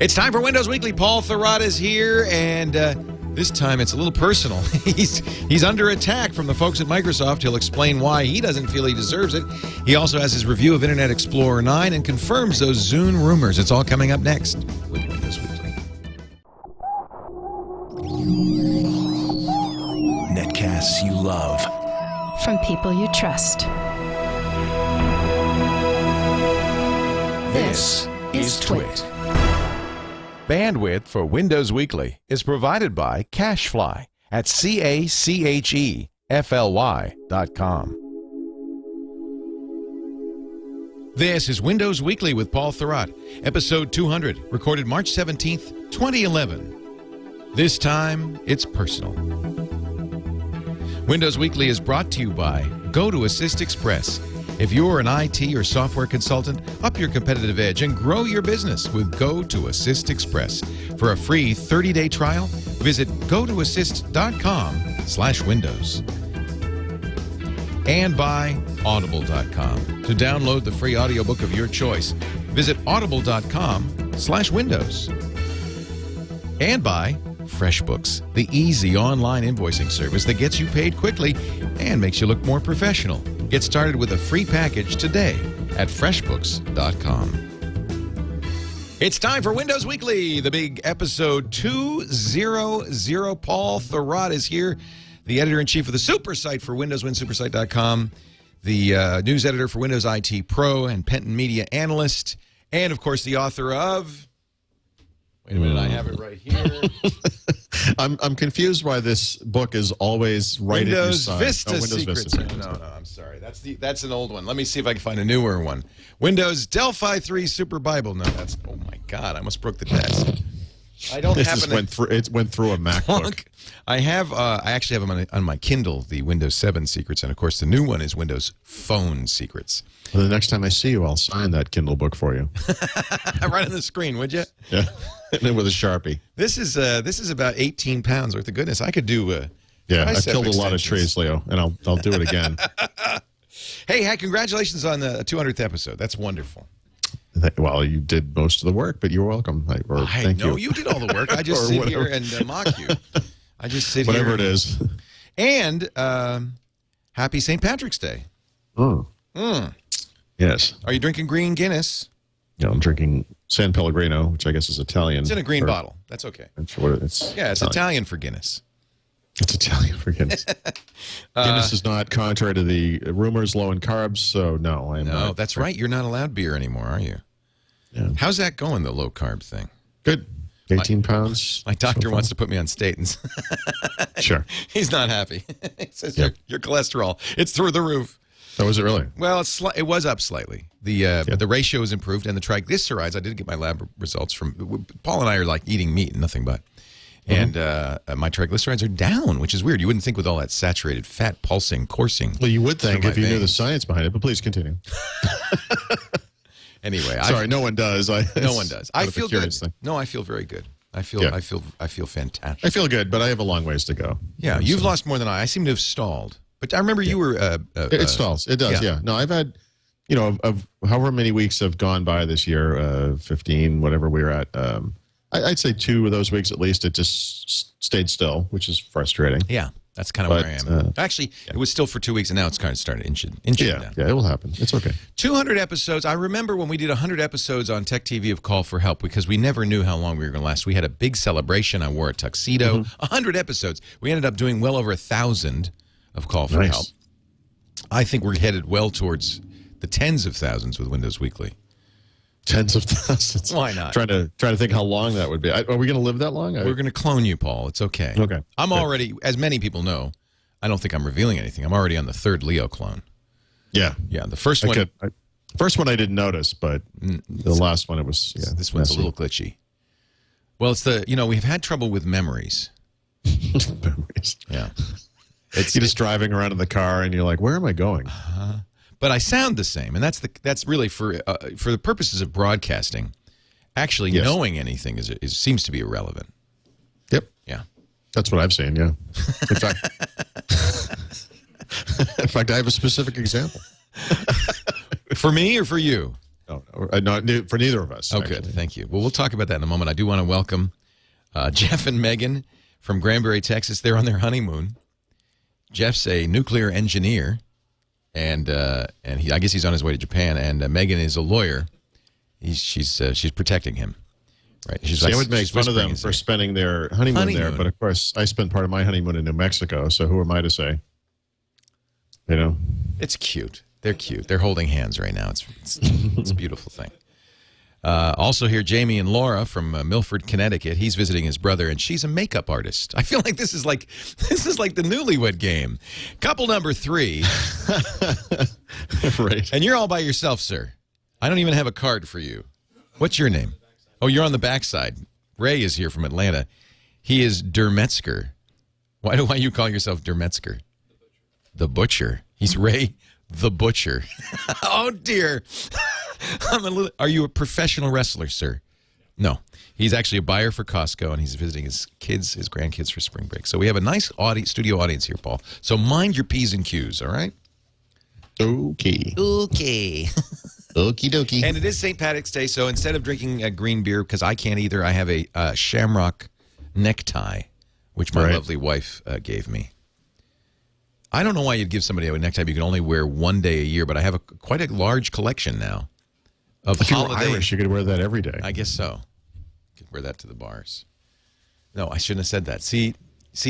It's time for Windows Weekly. Paul Thurrott is here, and this time it's a little personal. He's under attack from the folks at Microsoft. He'll explain why he doesn't feel he deserves it. He also has his review of Internet Explorer 9 and confirms those Zune rumors. It's all coming up next with Windows Weekly. Netcasts you love. From people you trust. This is TWiT. Bandwidth for Windows Weekly is provided by Cachefly at CACHEFLY.com. This is Windows Weekly with Paul Thurrott, episode 200, recorded March 17th, 2011. This time, it's personal. Windows Weekly is brought to you by Go to Assist Express. If you're an IT or software consultant, up your competitive edge and grow your business with Go to Assist Express. For a free 30-day trial, visit gotoassist.com/windows. And by audible.com. To download the free audiobook of your choice, visit audible.com/windows. And by FreshBooks, the easy online invoicing service that gets you paid quickly and makes you look more professional. Get started with a free package today at freshbooks.com. It's time for Windows Weekly, the big episode 200. Paul Thurrott is here, the editor-in-chief of the SuperSite for WindowsWinSuperSite.com, the news editor for Windows IT Pro and Penton Media analyst, and, of course, the author of... Wait a minute, I have it right here. I'm confused why this book is always right Windows at your side. Vista Windows Secrets. Vista. No, I'm sorry. That's an old one. Let me see if I can find a newer one. Windows Delphi 3 Super Bible. No, that's... Oh, my God. I almost broke the desk. I don't happen to... It went through a MacBook. I actually have them on my Kindle, the Windows 7 Secrets, and, of course, the new one is Windows Phone Secrets. Well, the next time I see you, I'll sign that Kindle book for you. Right on the screen, would you? Yeah, and then with a Sharpie. This is about 18 pounds worth of goodness. I could do... yeah, I've killed a lot of trees, Leo, and I'll do it again. Hey, congratulations on the 200th episode. That's wonderful. Well, you did most of the work, but you're welcome. Thank you. You did all the work. I just sit here and mock you. I just sit whatever here. Whatever it is. And happy St. Patrick's Day. Oh. Yes. Are you drinking green Guinness? Yeah, I'm drinking San Pellegrino, which I guess is Italian. It's in a green bottle. That's okay. It's Italian for Guinness. It's Italian for Guinness. Guinness is not contrary to the rumors low in carbs, so no. No, that's right. You're not allowed beer anymore, are you? Yeah. How's that going, the low carb thing? Good. 18 pounds. My doctor wants to put me on statins. Sure. He's not happy. He says your cholesterol, it's through the roof. Oh, was it really? Well, it was up slightly. But the ratio is improved, and the triglycerides, I did get my lab results from, Paul and I are like eating meat and nothing but. And my triglycerides are down, which is weird. You wouldn't think with all that saturated fat pulsing, coursing. Well, you would think if you knew the science behind it, but please continue. Anyway, sorry, no one does. No one does. I feel good. Thing. No, I feel very good. I feel fantastic. I feel good, but I have a long ways to go. Yeah, you've lost more than I. I seem to have stalled. But I remember you were... it stalls. It does, yeah. No, I've had, of however many weeks have gone by this year, 15, whatever we were at, I'd say 2 of those weeks at least, it just stayed still, which is frustrating. Yeah, that's kind of where I am. Actually, it was still for 2 weeks, and now it's kind of started inching down. Yeah, it will happen. It's okay. 200 episodes. I remember when we did 100 episodes on Tech TV of Call for Help, because we never knew how long we were going to last. We had a big celebration. I wore a tuxedo. 100 episodes. We ended up doing well over 1,000 of Call for Help. I think we're headed well towards the tens of thousands with Windows Weekly. Tens of thousands. Why not? Trying to think how long that would be. Are we going to live that long? We're going to clone you, Paul. It's okay. Okay. I'm already, as many people know, I don't think I'm revealing anything. I'm already on the 3rd Leo clone. Yeah. Yeah, the first one. First one I didn't notice, but the last one it was. Yeah, this one's a little glitchy. Well, it's we've had trouble with memories. Memories. Yeah. You're just driving around in the car and you're like, where am I going? But I sound the same, and that's really for the purposes of broadcasting. Actually, knowing anything seems to be irrelevant. Yep. Yeah. That's what I've seen. Yeah. In fact, I have a specific example. For me or for you? No, not for neither of us. Oh, actually. good. Thank you. Well, we'll talk about that in a moment. I do want to welcome Jeff and Megan from Granbury, Texas. They're on their honeymoon. Jeff's a nuclear engineer, and I guess he's on his way to Japan. And Megan is a lawyer. She's protecting him. Right. I would make fun of them for spending their honeymoon there, but of course, I spent part of my honeymoon in New Mexico, so who am I to say? You know? It's cute. They're cute. They're holding hands right now. It's a beautiful thing. Also here, Jamie and Laura from Milford, Connecticut. He's visiting his brother, and she's a makeup artist. I feel like this is like the Newlywed Game. Couple number 3. Right. And you're all by yourself, sir. I don't even have a card for you. What's your name? Oh, you're on the backside. Ray is here from Atlanta. He is Dermetzker. Why do you call yourself Dermetzker? The Butcher. He's Ray the Butcher. Oh, dear. Are you a professional wrestler, sir? No. He's actually a buyer for Costco, and he's visiting his grandkids for spring break. So we have a nice studio audience here, Paul. So mind your P's and Q's, all right? Okay. Okay. Okie dokie. And it is St. Patrick's Day, so instead of drinking a green beer, because I can't either, I have a shamrock necktie, which my lovely wife gave me. I don't know why you'd give somebody a necktie you can only wear one day a year, but I have quite a large collection now of if holiday. If you're Irish, you could wear that every day. I guess so. You could wear that to the bars. No, I shouldn't have said that. See,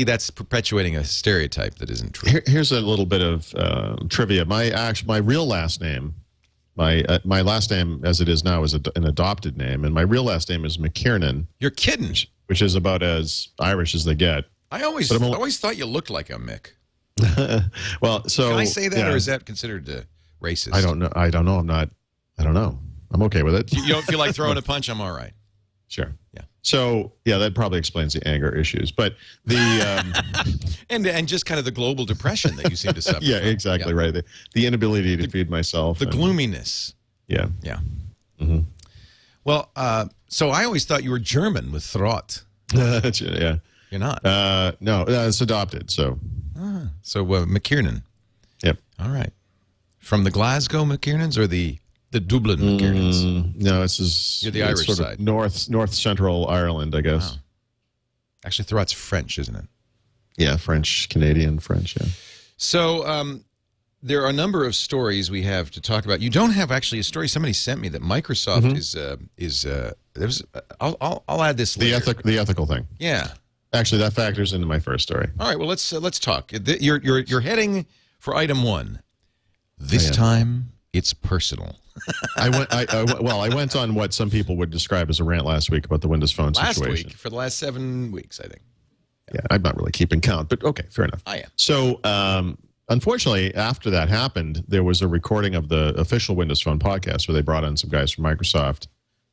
that's perpetuating a stereotype that isn't true. Here's a little bit of trivia. My real last name, my last name as it is now is an adopted name, and my real last name is McKiernan. You're kidding. Which is about as Irish as they get. I always thought you looked like a Mick. Well, so can I say that, or is that considered racist? I don't know. I don't know. I'm okay with it. You don't feel like throwing a punch? I'm all right. Sure. Yeah. So that probably explains the anger issues, but the and just kind of the global depression that you seem to suffer. Yeah, exactly right. The inability to feed myself. The gloominess. Yeah. Yeah. Mm-hmm. Well, so I always thought you were German with Thurrott. Yeah. You're not. No, it's adopted. So. So McKiernan. Yep. All right. From the Glasgow McKiernans or the Dublin McKiernans? No, you're the Irish sort side. of north central Ireland, I guess. Wow. Actually, Thurrott's French, isn't it? Yeah, Canadian French. Yeah. So there are a number of stories we have to talk about. You don't have actually a story somebody sent me that Microsoft is. I'll add this later. The ethical thing. Yeah. Actually, that factors into my first story. All right. Well, let's talk. You're heading for item 1. This time it's personal. I went on what some people would describe as a rant last week about the Windows Phone situation. Last week, for the last 7 weeks, I think. Yeah, I'm not really keeping count, but okay, fair enough. I am. So, unfortunately, after that happened, there was a recording of the official Windows Phone podcast where they brought on some guys from Microsoft,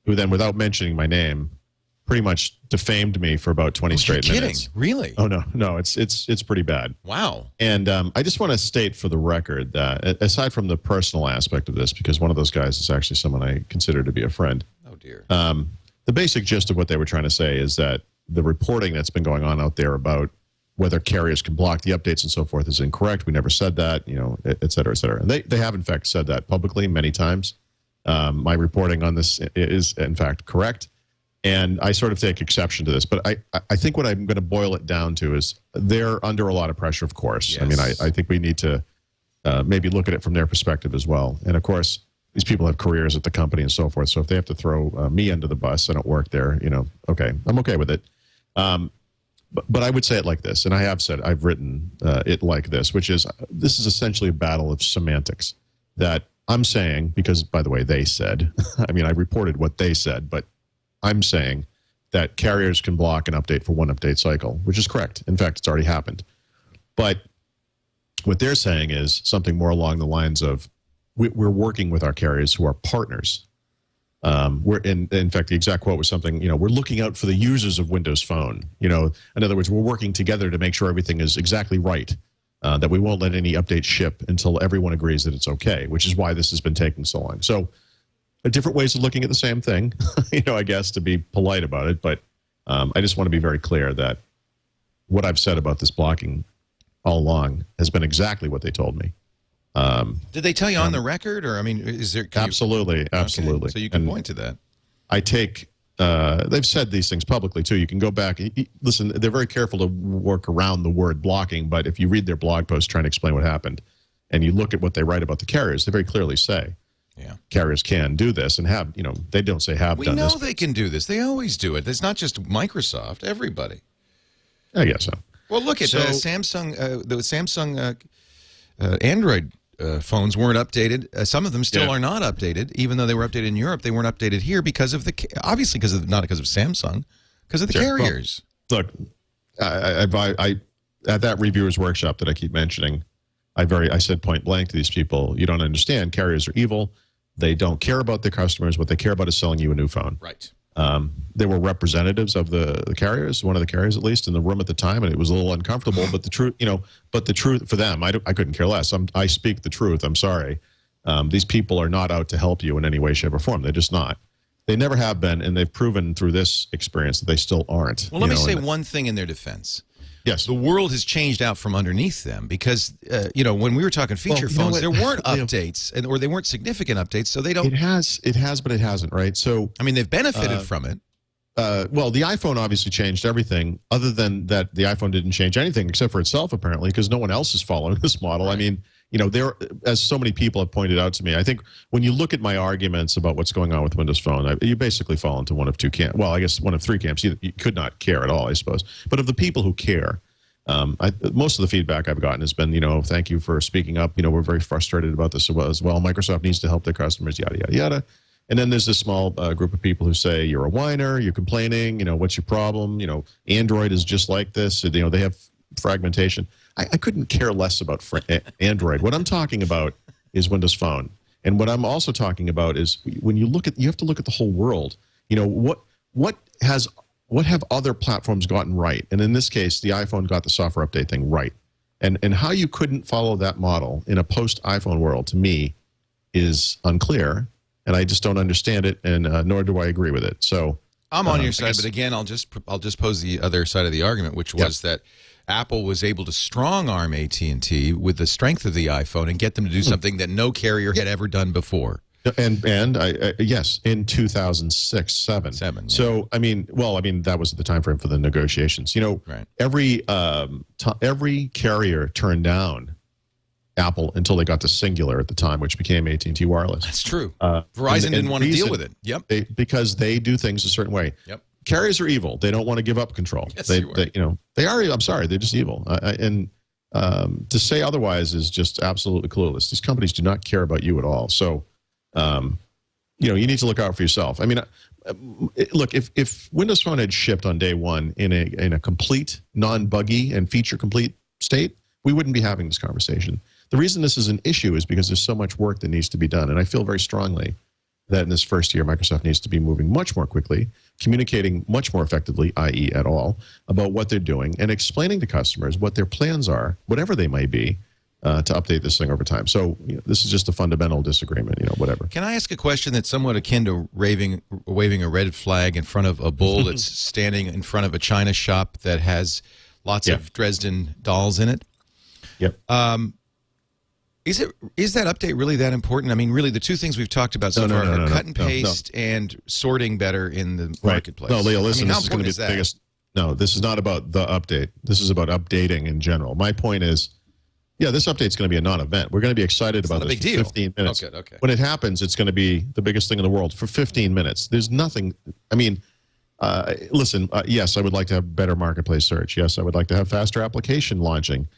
who then, without mentioning my name, pretty much defamed me for about 20 straight minutes. Really? Oh no, it's pretty bad. Wow. And I just want to state for the record that aside from the personal aspect of this, because one of those guys is actually someone I consider to be a friend. Oh dear. The basic gist of what they were trying to say is that the reporting that's been going on out there about whether carriers can block the updates and so forth is incorrect. We never said that, et cetera, et cetera. And they have in fact said that publicly many times. My reporting on this is in fact correct. And I sort of take exception to this, but I think what I'm going to boil it down to is they're under a lot of pressure, of course. Yes. I mean, I think we need to maybe look at it from their perspective as well. And of course, these people have careers at the company and so forth. So if they have to throw me under the bus, I don't work there, okay, I'm okay with it. But I would say it like this, and I've written it like this, which is this is essentially a battle of semantics that I'm saying, because, by the way, they said, I mean, I reported what they said, but I'm saying that carriers can block an update for one update cycle, which is correct. In fact, it's already happened. But what they're saying is something more along the lines of we're working with our carriers who are partners. We're in fact, the exact quote was something, we're looking out for the users of Windows Phone. In other words, we're working together to make sure everything is exactly right, that we won't let any updates ship until everyone agrees that it's okay, which is why this has been taking so long. So different ways of looking at the same thing, I guess, to be polite about it. But I just want to be very clear that what I've said about this blocking all along has been exactly what they told me. Did they tell you on the record, or I mean, is there? Absolutely. Okay, so you can point to that. I take. They've said these things publicly too. You can go back. Listen, they're very careful to work around the word blocking, but if you read their blog post trying to explain what happened, and you look at what they write about the carriers, they very clearly say, carriers can do this and have. They don't say have done this. We know they can do this. They always do it. It's not just Microsoft. Everybody. I guess so. Well, look at Samsung. The Samsung Android phones weren't updated. Some of them still are not updated, even though they were updated in Europe. They weren't updated here because of obviously not because of Samsung, because of the carriers. Well, look, I at that reviewers workshop that I keep mentioning, I said point blank to these people, you don't understand. Carriers are evil. They don't care about their customers. What they care about is selling you a new phone. Right. There were representatives of the carriers, one of the carriers at least, in the room at the time, and it was a little uncomfortable. But the truth, for them, I couldn't care less. I speak the truth. I'm sorry. These people are not out to help you in any way, shape, or form. They're just not. They never have been, and they've proven through this experience that they still aren't. Well, let me say one thing in their defense. Yes. The world has changed out from underneath them because, when we were talking feature phones, there weren't updates, or they weren't significant updates, so they don't. It has, but it hasn't, right? So I mean, they've benefited from it. Well, the iPhone obviously changed everything, other than that the iPhone didn't change anything except for itself, apparently, because no one else is following this model. Right. I mean, there, as so many people have pointed out to me, I think when you look at my arguments about what's going on with Windows Phone, you basically fall into one of two camps. Well, I guess one of three camps. You could not care at all, I suppose. But of the people who care, most of the feedback I've gotten has been, thank you for speaking up. We're very frustrated about this as well. Microsoft needs to help their customers, yada, yada, yada. And then there's this small group of people who say, you're a whiner, you're complaining, what's your problem? Android is just like this. They have fragmentation. I couldn't care less about Android. What I'm talking about is Windows Phone. And what I'm also talking about is when you have to look at the whole world. What have other platforms gotten right? And in this case, the iPhone got the software update thing right. And how you couldn't follow that model in a post-iPhone world, to me, is unclear. And I just don't understand it, and nor do I agree with it. So I'm on your side, but again, I'll just pose the other side of the argument, which was that Apple was able to strong-arm AT&T with the strength of the iPhone and get them to do something that no carrier had ever done before. And yes, in 2006, 7. So I mean, that was the time frame for the negotiations. Right. Every carrier turned down Apple until they got to Singular at the time, which became AT&T Wireless. That's true. Verizon didn't want to deal with it. Yep. Because they do things a certain way. Yep. Carriers are evil. They don't want to give up control. Yes, they are. I'm sorry. They're just evil. And to say otherwise is just absolutely clueless. These companies do not care about you at all. So, you need to look out for yourself. I mean, look, if Windows Phone had shipped on day one in a complete, non-buggy and feature-complete state, we wouldn't be having this conversation. The reason this is an issue is because there's so much work that needs to be done. And I feel very strongly that in this first year, Microsoft needs to be moving much more quickly, communicating much more effectively, i.e. at all, about what they're doing, and explaining to customers what their plans are, whatever they may be, to update this thing over time. So this is just a fundamental disagreement, whatever. Can I ask a question that's somewhat akin to waving a red flag in front of a bull that's standing in front of a china shop that has lots of Dresden dolls in it? Yep. Is that update really that important? I mean, really, the two things we've talked about so far are cut and paste and sorting better in the marketplace. No, Leo, listen, this is going to be the biggest. No, this is not about the update. This is about updating in general. My point is, this update's going to be a non-event. We're going to be excited about this for 15 minutes. Okay. When it happens, it's going to be the biggest thing in the world for 15 minutes. There's nothing. I mean, listen, yes, I would like to have better marketplace search. Yes, I would like to have faster application launching.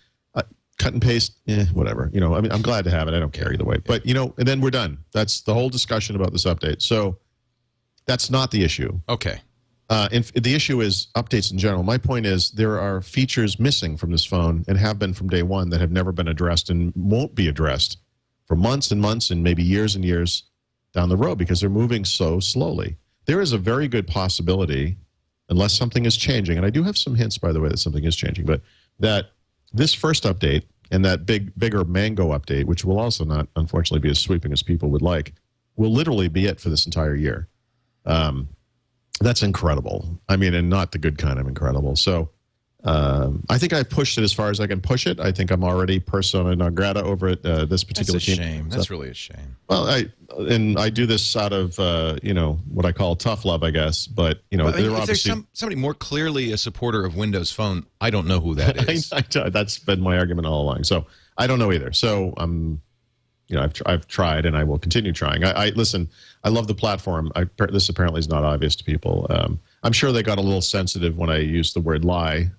Cut and paste, whatever. I mean, I'm glad to have it. I don't care either way. But, and then we're done. That's the whole discussion about this update. So that's not the issue. Okay. The issue is updates in general. My point is there are features missing from this phone and have been from day one that have never been addressed and won't be addressed for months and months and maybe years and years down the road because they're moving so slowly. There is a very good possibility, unless something is changing, and I do have some hints, by the way, that something is changing, but that this first update and that bigger Mango update, which will also not, unfortunately, be as sweeping as people would like, will literally be it for this entire year. That's incredible. I mean, and not the good kind of incredible. So I think I pushed it as far as I can push it. I think I'm already persona non grata over at this particular That's a team. shame. That's really a shame. Well, I do this out of what I call tough love, I guess. But Well, they're if there's obviously somebody more clearly a supporter of Windows Phone, I don't know who that is. that's been my argument all along. So I don't know either. So I've tried and I will continue trying. I listen. I love the platform. This apparently is not obvious to people. I'm sure they got a little sensitive when I used the word lie,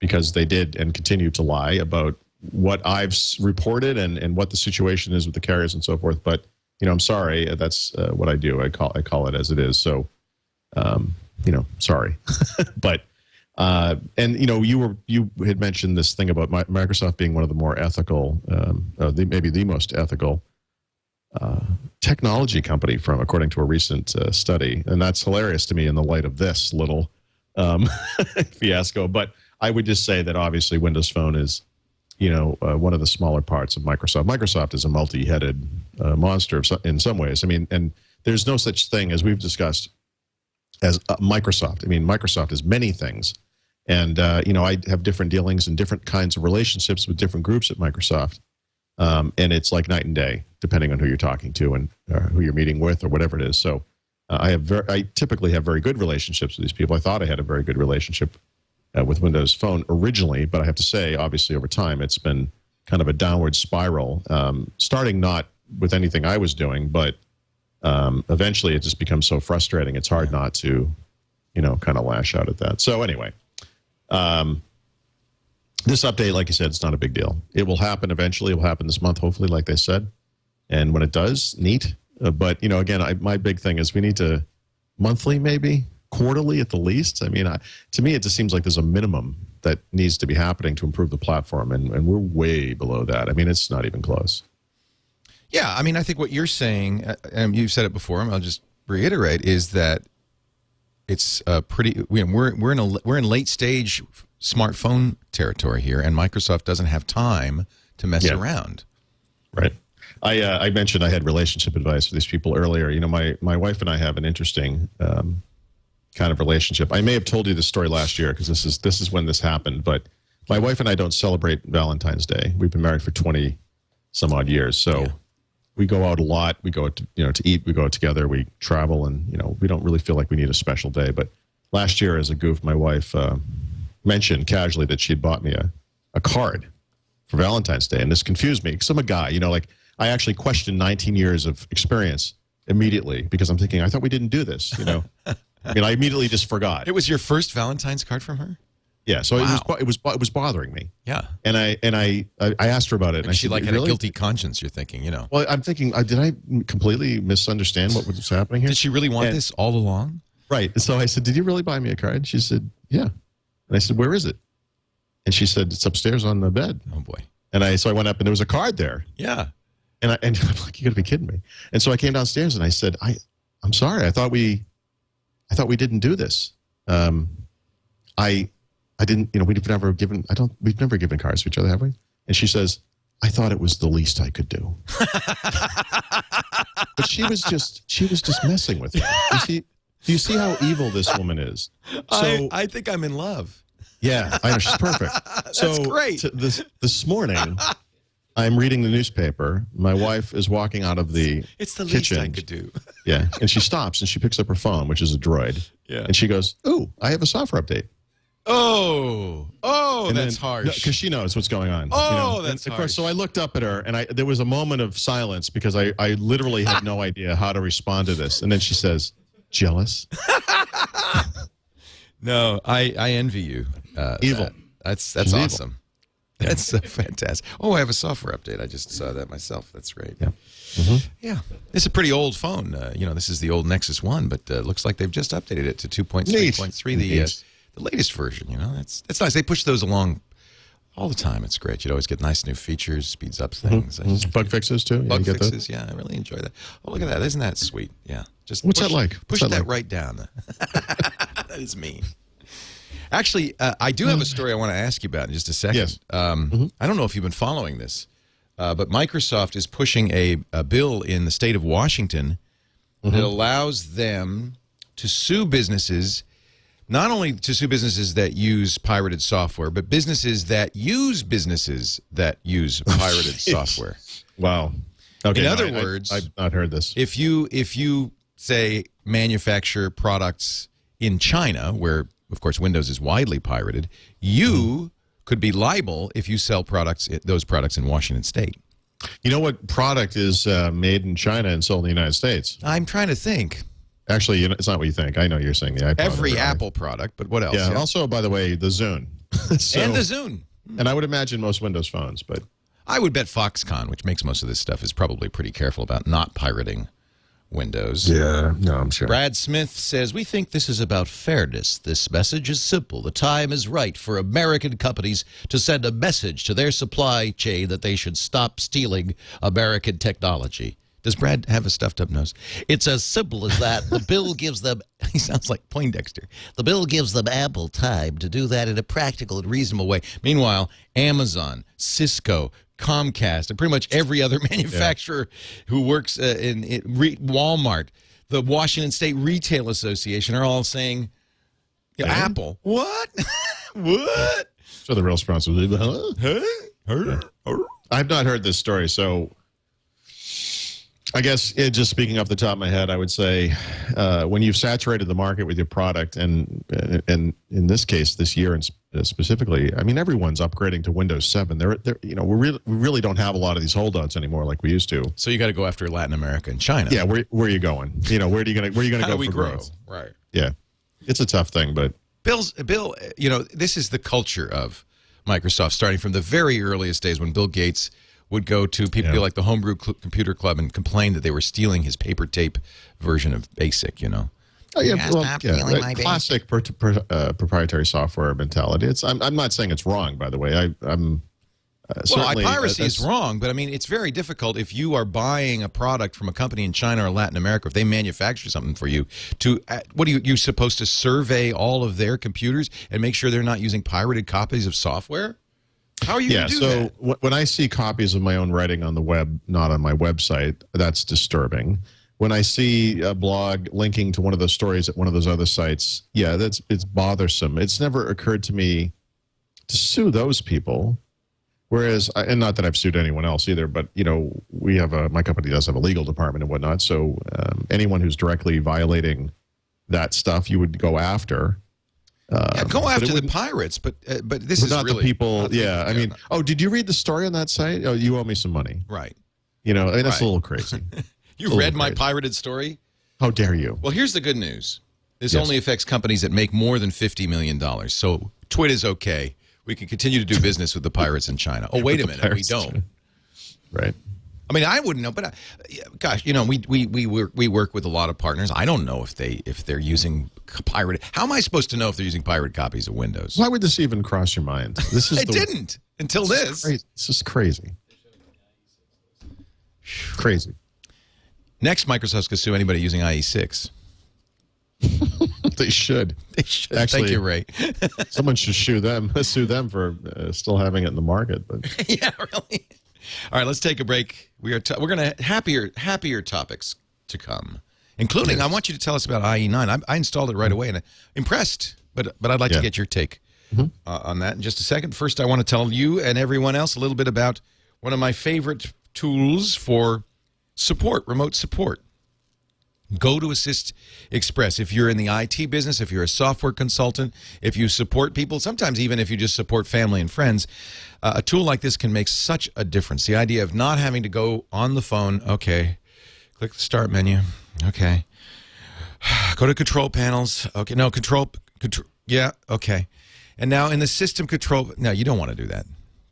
because they did and continue to lie about what I've reported and what the situation is with the carriers and so forth. But I'm sorry. That's what I do. I call it as it is. So sorry, but. And you had mentioned this thing about Microsoft being one of the more ethical, maybe the most ethical technology company according to a recent study, and that's hilarious to me in the light of this little fiasco. But I would just say that obviously Windows Phone is, one of the smaller parts of Microsoft. Microsoft is a multi-headed monster in some ways. I mean, and there's no such thing as we've discussed as Microsoft. I mean, Microsoft is many things. And, I have different dealings and different kinds of relationships with different groups at Microsoft. And it's like night and day, depending on who you're talking to and who you're meeting with or whatever it is. So I typically have very good relationships with these people. I thought I had a very good relationship with Windows Phone originally, but I have to say, obviously, over time, it's been kind of a downward spiral, starting not with anything I was doing, but eventually it just becomes so frustrating. It's hard not to, kind of lash out at that. So anyway, this update, like you said, it's not a big deal. It will happen eventually. It will happen this month, hopefully, like they said. And when it does, neat. But, again, my big thing is we need to monthly, maybe quarterly at the least. I mean, to me, it just seems like there's a minimum that needs to be happening to improve the platform. And we're way below that. I mean, it's not even close. Yeah, I mean, I think what you're saying, and you've said it before, and I'll just reiterate, is that it's pretty. We're in late stage smartphone territory here, and Microsoft doesn't have time to mess around. Right. I mentioned I had relationship advice for these people earlier. My wife and I have an interesting kind of relationship. I may have told you this story last year because this is when this happened. But my wife and I don't celebrate Valentine's Day. We've been married for 20 some odd years, so. Yeah. We go out a lot. We go to eat. We go out together. We travel, and we don't really feel like we need a special day. But last year, as a goof, my wife mentioned casually that she'd bought me a card for Valentine's Day, and this confused me because I'm a guy. I actually questioned 19 years of experience immediately because I'm thinking I thought we didn't do this. I mean, I immediately just forgot. It was your first Valentine's card from her? Yeah, so it was bothering me. Yeah, and I asked her about it, and she said, had a guilty conscience. You're thinking, Well, I'm thinking, did I completely misunderstand what was happening here? Did she really want this all along? Right. So I said, "Did you really buy me a card?" She said, "Yeah." And I said, "Where is it?" And she said, "It's upstairs on the bed." Oh boy. And so I went up, and there was a card there. Yeah. And I'm like, "You got to be kidding me!" And so I came downstairs, and I said, "I'm sorry. I thought we didn't do this. I didn't, we've never given cards to each other, have we?" And she says, "I thought it was the least I could do." But she was just messing with me. Do you see how evil this woman is? So I think I'm in love. Yeah, I know, she's perfect. That's great. This morning, I'm reading the newspaper. My wife is walking out of the It's the kitchen. least I could do. Yeah, and she stops and she picks up her phone, which is a Droid. Yeah. And she goes, "Ooh, I have a software update." Oh, And that's then, harsh. Because she knows what's going on. Oh, that's of harsh. course. So I looked up at her, and there was a moment of silence because I literally had no idea how to respond to this. And then she says, "Jealous?" No, I envy you. Evil. That's She's awesome. Evil. That's so fantastic. Oh, I have a software update. I just saw that myself. That's great. Yeah. Mm-hmm. Yeah. It's a pretty old phone. This is the old Nexus 1, but looks like they've just updated it to 2.3.3, the latest version. That's nice. They push those along all the time. It's great. You'd always get nice new features, speeds up things. Mm-hmm. Bug fixes, too? Bug fixes, yeah. I really enjoy that. Oh, look at that. Isn't that sweet? Yeah. Just What's that like? Push that right down. That is mean. Actually, I do have a story I want to ask you about in just a second. Yes. I don't know if you've been following this, but Microsoft is pushing a bill in the state of Washington that allows them to sue businesses not only to sue businesses that use pirated software, but businesses that use pirated software. Wow. Okay, In other words, I've not heard this. If you say manufacture products in China, where of course Windows is widely pirated, you could be liable if you sell those products in Washington State. You know what product is made in China and sold in the United States? I'm trying to think. Actually, it's not what you think. I know you're saying the iPhone. Every Apple product, but what else? Yeah, and also, by the way, the Zune. And the Zune. And I would imagine most Windows phones, but... I would bet Foxconn, which makes most of this stuff, is probably pretty careful about not pirating Windows. Yeah, no, I'm sure. Brad Smith says, we think this is about fairness. This message is simple. The time is right for American companies to send a message to their supply chain that they should stop stealing American technology. Does Brad have a stuffed up nose? It's as simple as that. The bill gives them, he sounds like Poindexter. The bill gives them ample time to do that in a practical and reasonable way. Meanwhile, Amazon, Cisco, Comcast, and pretty much every other manufacturer who works in Walmart, the Washington State Retail Association are all saying, Apple, what? What? So the real responsibility. I've not heard this story, so I guess just speaking off the top of my head, I would say when you've saturated the market with your product, and in this case, this year and specifically, I mean, everyone's upgrading to Windows 7. We really don't have a lot of these holdouts anymore like we used to. So you got to go after Latin America and China. Yeah, where are you going? Where are you going to go for growth? Right. Yeah, it's a tough thing, but Bill, this is the culture of Microsoft, starting from the very earliest days when Bill Gates would go to people like the Homebrew Computer Club and complain that they were stealing his paper tape version of BASIC, Oh, yeah, classic proprietary software mentality. I'm not saying it's wrong, by the way. Piracy is wrong, but I mean, it's very difficult if you are buying a product from a company in China or Latin America, if they manufacture something for you, what are you supposed to survey all of their computers and make sure they're not using pirated copies of software? How are you going to do that? So when I see copies of my own writing on the web, not on my website, that's disturbing. When I see a blog linking to one of those stories at one of those other sites, it's bothersome. It's never occurred to me to sue those people. Whereas, and not that I've sued anyone else either, but we have my company does have a legal department and whatnot. So anyone who's directly violating that stuff, you would go after. Go after the pirates, but this is not really the people. I mean, did you read the story on that site? Oh, you owe me some money. Right. I mean, that's a little crazy. You read my pirated story? How dare you? Well, here's the good news. This only affects companies that make more than $50 million. So TWiT is okay. We can continue to do business with the pirates in China. Oh, wait a minute. We don't. Right. I mean, I wouldn't know, but gosh, we work with a lot of partners. I don't know if they're using pirated. How am I supposed to know if they're using pirated copies of Windows? Why would this even cross your mind? It didn't until this. This is crazy. Crazy. Next, Microsoft's going to sue anybody using IE6. They should. They should. Actually, thank you, Ray. Someone should sue them for still having it in the market. But yeah, really. All right, let's take a break. We're going to happier topics to come, including I want you to tell us about IE9. I installed it right away and I'm impressed, but I'd like to get your take on that in just a second. First, I want to tell you and everyone else a little bit about one of my favorite tools for support, remote support. Go to Assist Express. If you're in the IT business, if you're a software consultant, if you support people, sometimes even if you just support family and friends, a tool like this can make such a difference. The idea of not having to go on the phone, okay, click the start menu, okay, go to control panels, okay, no, control, yeah, okay. And now in the system control, no, you don't want to do that.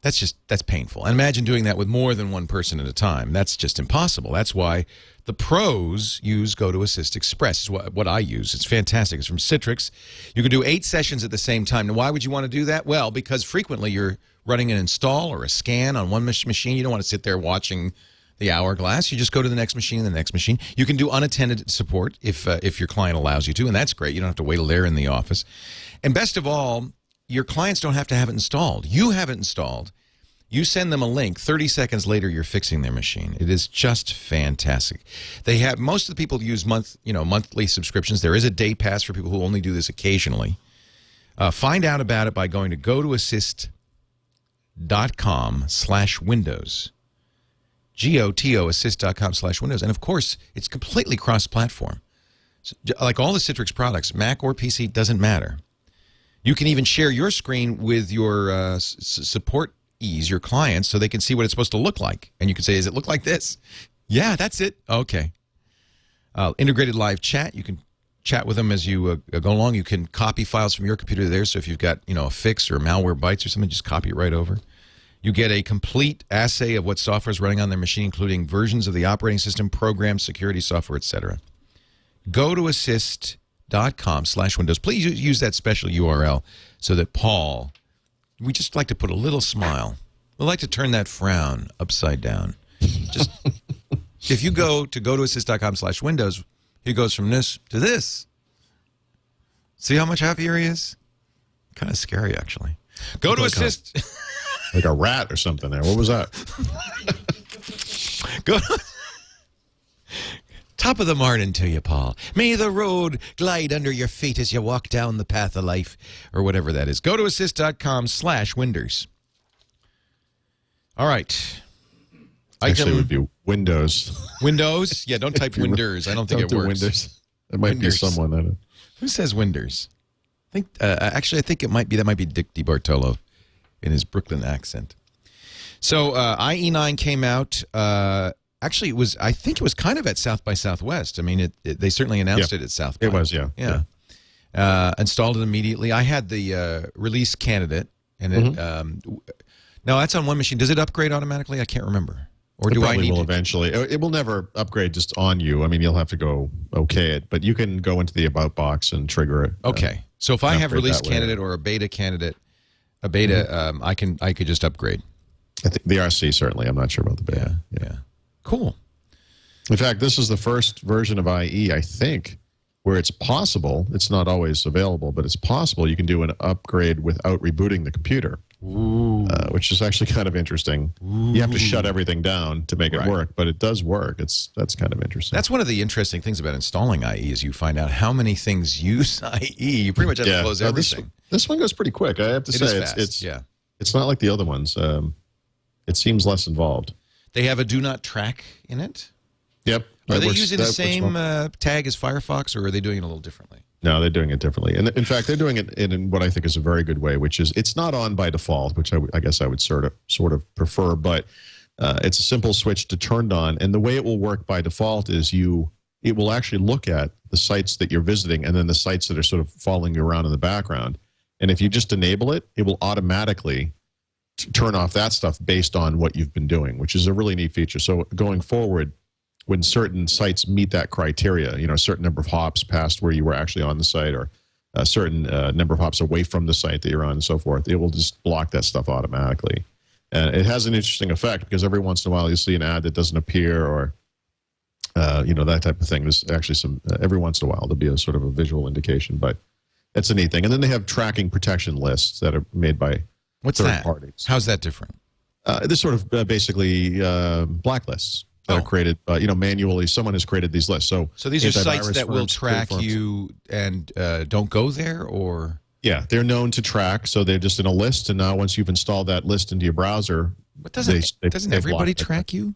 That's painful. And imagine doing that with more than one person at a time. That's just impossible. That's why the pros use Go to Assist Express. Is what I use. It's fantastic. It's from Citrix. You can do 8 sessions at the same time. Now, why would you want to do that? Well, because frequently you're running an install or a scan on one machine. You don't want to sit there watching the hourglass. You just go to the next machine and the next machine. You can do unattended support if your client allows you to, and that's great. You don't have to wait till they're in the office. And best of all, your clients don't have to have it installed. You have it installed. You send them a link. 30 seconds later, you're fixing their machine. It is just fantastic. They have most of the people use monthly subscriptions. There is a day pass for people who only do this occasionally. Find out about it by going to gotoassist.com/Windows. GOTOassist.com/Windows. And of course, it's completely cross-platform. So, like all the Citrix products, Mac or PC, doesn't matter. You can even share your screen with your support your clients, so they can see what it's supposed to look like. And you can say, "Does it look like this?" Yeah, that's it. Okay. Integrated live chat. You can chat with them as you go along. You can copy files from your computer there. So if you've got a fix or malware bytes or something, just copy it right over. You get a complete assay of what software is running on their machine, including versions of the operating system, programs, security software, etc. GoToAssist.com/Windows. Please use that special URL so that Paul, we just like to put a little smile. We like to turn that frown upside down. Just if you go to GoToAssist.com/Windows, he goes from this to this. See how much happier he is? Kind of scary, actually. Go to Assist. Like a rat or something there. What was that? Go top of the morning to you, Paul. May the road glide under your feet as you walk down the path of life, or whatever that is. Go to assist.com/Windows. All right. Actually, it would be Windows. Windows? Yeah, don't type Winders. I don't think it works. Windows. It might be someone. I don't. Who says Winders? I think actually, I think that might be Dick DiBartolo in his Brooklyn accent. So IE9 came out. Actually, I think it was kind of at South by Southwest. I mean, they certainly announced it at South by. It was, yeah. Installed it immediately. I had the release candidate, and it, now that's on one machine. Does it upgrade automatically? I can't remember. Or do I need will to? Eventually. It will never upgrade just on you. I mean, you'll have to go okay it, but you can go into the About box and trigger it. Okay. So if I have release candidate or a beta candidate, I could just upgrade. I think the RC certainly. I'm not sure about the beta. Yeah. Cool. In fact, this is the first version of IE, I think, where it's possible. It's not always available, but it's possible you can do an upgrade without rebooting the computer. Which is actually kind of interesting. You have to shut everything down to make it work, but it does work. That's kind of interesting. That's one of the interesting things about installing IE is you find out how many things use IE. You pretty much have to close everything. This one goes pretty quick. I have to say, it's not like the other ones. It seems less involved. They have a do not track in it? Yep. Are they using the same tag as Firefox, or are they doing it a little differently? No, they're doing it differently. And in fact, they're doing it in what I think is a very good way, which is it's not on by default, which I guess I would sort of prefer, but it's a simple switch to turned on. And the way it will work by default is it will actually look at the sites that you're visiting and then the sites that are sort of following you around in the background. And if you just enable it, it will automatically turn off that stuff based on what you've been doing, which is a really neat feature. So going forward, when certain sites meet that criteria, a certain number of hops past where you were actually on the site or a certain number of hops away from the site that you're on and so forth, it will just block that stuff automatically. And it has an interesting effect because every once in a while you'll see an ad that doesn't appear or, that type of thing. There's actually every once in a while there'll be a sort of a visual indication, but it's a neat thing. And then they have tracking protection lists that are made by third parties. How's that different? This sort of basically blacklists. That are created, manually. Someone has created these lists. So these are sites that will track you and don't go there, or yeah, they're known to track. So they're just in a list, and now once you've installed that list into your browser, but doesn't everybody track you?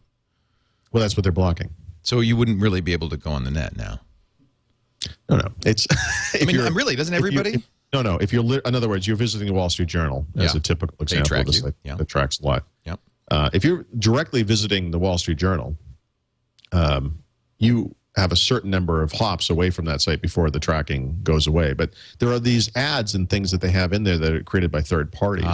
Well, that's what they're blocking. So you wouldn't really be able to go on the net now. No, it's. Really, doesn't everybody? No. If you're, in other words, you're visiting the Wall Street Journal as a typical example of this that tracks a lot. Yep. If you're directly visiting the Wall Street Journal, you have a certain number of hops away from that site before the tracking goes away. But there are these ads and things that they have in there that are created by third parties.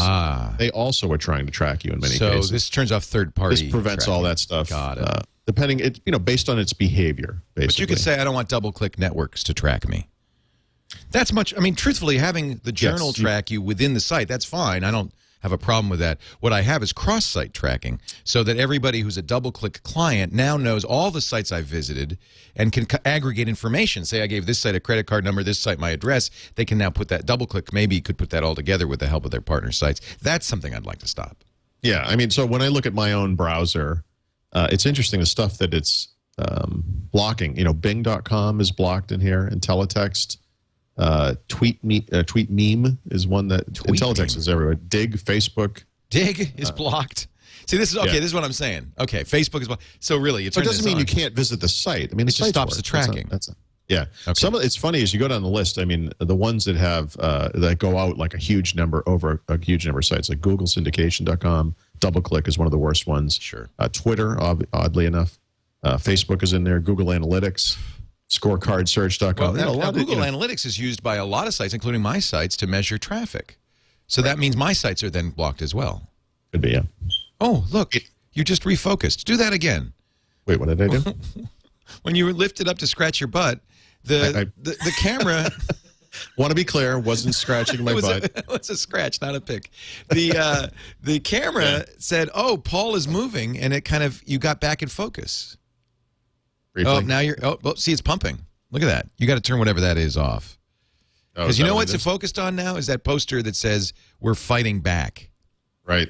They also are trying to track you in many cases. So this turns off third party. This prevents all that stuff. Got it. Depending, based on its behavior, basically. But you could say, I don't want double-click networks to track me. That's much, truthfully, having the journal track you within the site, that's fine. I don't have a problem with that. What I have is cross-site tracking, so that everybody who's a double-click client now knows all the sites I've visited and can aggregate information. Say I gave this site a credit card number, this site my address. They can now put that double-click, maybe could put that all together with the help of their partner sites. That's something I'd like to stop. Yeah, so when I look at my own browser, it's interesting the stuff that it's blocking. Bing.com is blocked in here, and teletext. Tweet meme is one that IntelliText is everywhere. Dig, Facebook. Dig is blocked. See, this is okay. Yeah. This is what I'm saying. Okay, Facebook is blocked. So really, But it doesn't mean you can't visit the site. I mean, it just stops the tracking. Yeah. Okay. It's funny as you go down the list. I mean, the ones that have that go out like a huge number over a huge number of sites, like GoogleSyndication.com. DoubleClick is one of the worst ones. Sure. Twitter, oddly enough, Facebook is in there. Google Analytics, ScorecardSearch.com. Well, Google Analytics is used by a lot of sites, including my sites, to measure traffic. So that means my sites are then blocked as well. Could be, yeah. Oh, look, you just refocused. Do that again. Wait, what did I do? When you were lifted up to scratch your butt, the camera. Want to be clear, wasn't scratching my butt. It was a scratch, not a pick. The camera said, "Oh, Paul is moving," and it kind of you got back in focus. Briefly. Oh, now you're. Oh, see, it's pumping. Look at that. You got to turn whatever that is off. Because you know what's focused on now is that poster that says "We're fighting back." Right.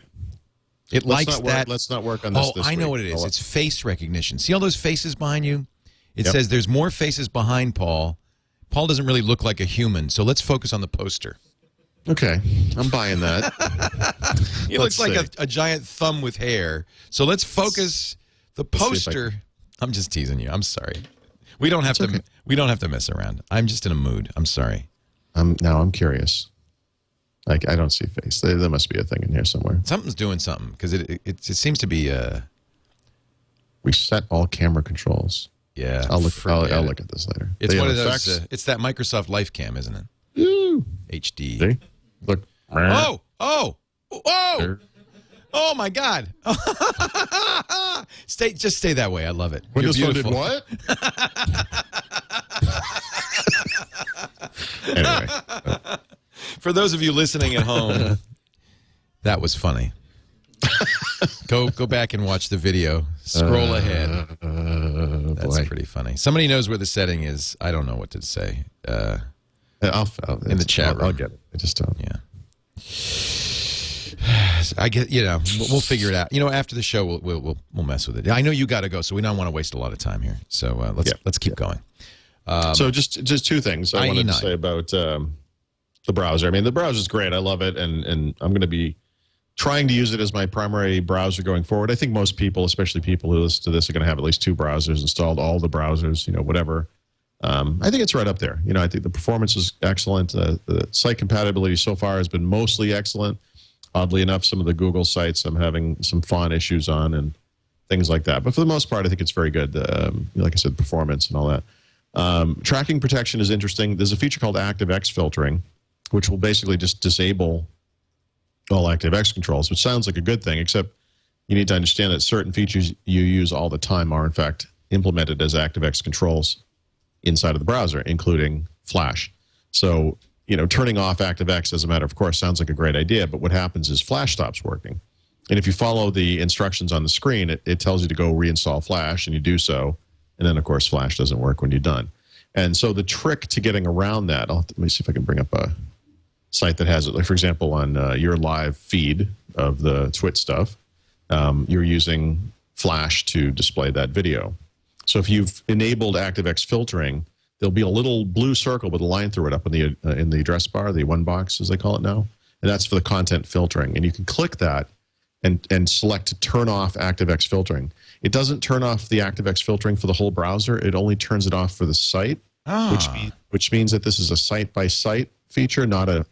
It likes that. Let's not work on this. Oh, I know what it is. It's face recognition. See all those faces behind you? It says there's more faces behind Paul. Paul doesn't really look like a human, so let's focus on the poster. Okay, I'm buying that. He looks like a giant thumb with hair. So let's focus the poster. I'm just teasing you. I'm sorry. We don't have to. We don't have to mess around. I'm just in a mood. I'm sorry. Now I'm curious. Like I don't see face. There must be a thing in here somewhere. Something's doing something because it seems to be. Reset all camera controls. Yeah, I'll look at this later. It's one of those. It's that Microsoft Life Cam, isn't it? Ooh. HD. See? Look. Oh! Oh my God! Just stay that way. I love it. Windows Phone did what? Anyway. For those of you listening at home, that was funny. Go back and watch the video. Scroll ahead. That's pretty funny. Somebody knows where the setting is. I don't know what to say. In the chat room. I'll get it. I just don't. Yeah. I get. We'll figure it out. After the show, we'll mess with it. I know you got to go, so we don't want to waste a lot of time here. So let's keep going. So just two things I wanted to say about the browser. I mean, the browser is great. I love it, and I'm going to be trying to use it as my primary browser going forward. I think most people, especially people who listen to this, are going to have at least 2 browsers installed, all the browsers, whatever. I think it's right up there. I think the performance is excellent. The site compatibility so far has been mostly excellent. Oddly enough, some of the Google sites I'm having some font issues on and things like that. But for the most part, I think it's very good. Like I said, performance and all that. Tracking protection is interesting. There's a feature called ActiveX filtering, which will basically just disable all ActiveX controls, which sounds like a good thing, except you need to understand that certain features you use all the time are, in fact, implemented as ActiveX controls inside of the browser, including Flash. So, turning off ActiveX as a matter of course sounds like a great idea, but what happens is Flash stops working. And if you follow the instructions on the screen, it tells you to go reinstall Flash, and you do so, and then, of course, Flash doesn't work when you're done. And so the trick to getting around that, let me see if I can bring up a site that has it. Like, for example, on your live feed of the TWiT stuff, you're using Flash to display that video. So if you've enabled ActiveX filtering, there'll be a little blue circle with a line through it up in the address bar, the one box as they call it now, and that's for the content filtering. And you can click that and select to turn off ActiveX filtering. It doesn't turn off the ActiveX filtering for the whole browser. It only turns it off for the site, which means that this is a site-by-site feature, not a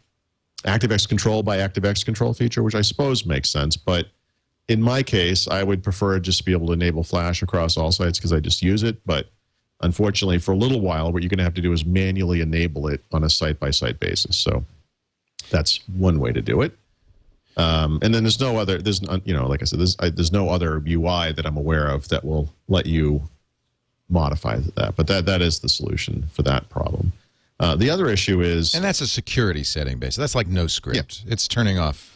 ActiveX control by ActiveX control feature, which I suppose makes sense. But in my case, I would prefer just to be able to enable Flash across all sites because I just use it. But unfortunately, for a little while, what you're going to have to do is manually enable it on a site-by-site basis. So that's one way to do it. And then there's no other, like I said, there's no other UI that I'm aware of that will let you modify that. But that is the solution for that problem. The other issue is... And that's a security setting, basically. That's like no script. Yeah. It's turning off...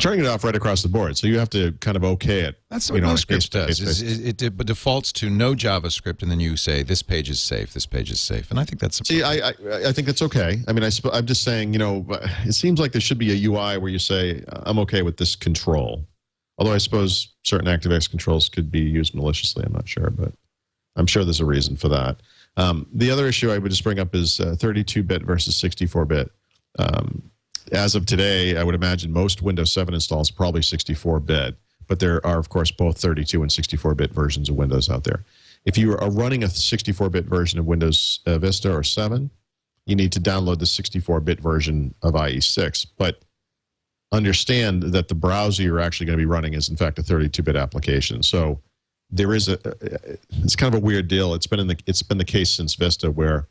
turning it off right across the board. So you have to kind of okay it. That's what no script does. It defaults to no JavaScript, and then you say, this page is safe, this page is safe. And I think that's... I think that's okay. I mean, I'm just saying, it seems like there should be a UI where you say, I'm okay with this control. Although I suppose certain ActiveX controls could be used maliciously. I'm not sure, but I'm sure there's a reason for that. The other issue I would just bring up is 32-bit versus 64-bit. As of today, I would imagine most Windows 7 installs are probably 64-bit, but there are, of course, both 32 and 64-bit versions of Windows out there. If you are running a 64-bit version of Windows Vista or 7, you need to download the 64-bit version of IE6. But understand that the browser you're actually going to be running is, in fact, a 32-bit application. So there is it's kind of a weird deal. It's been the case since Vista, where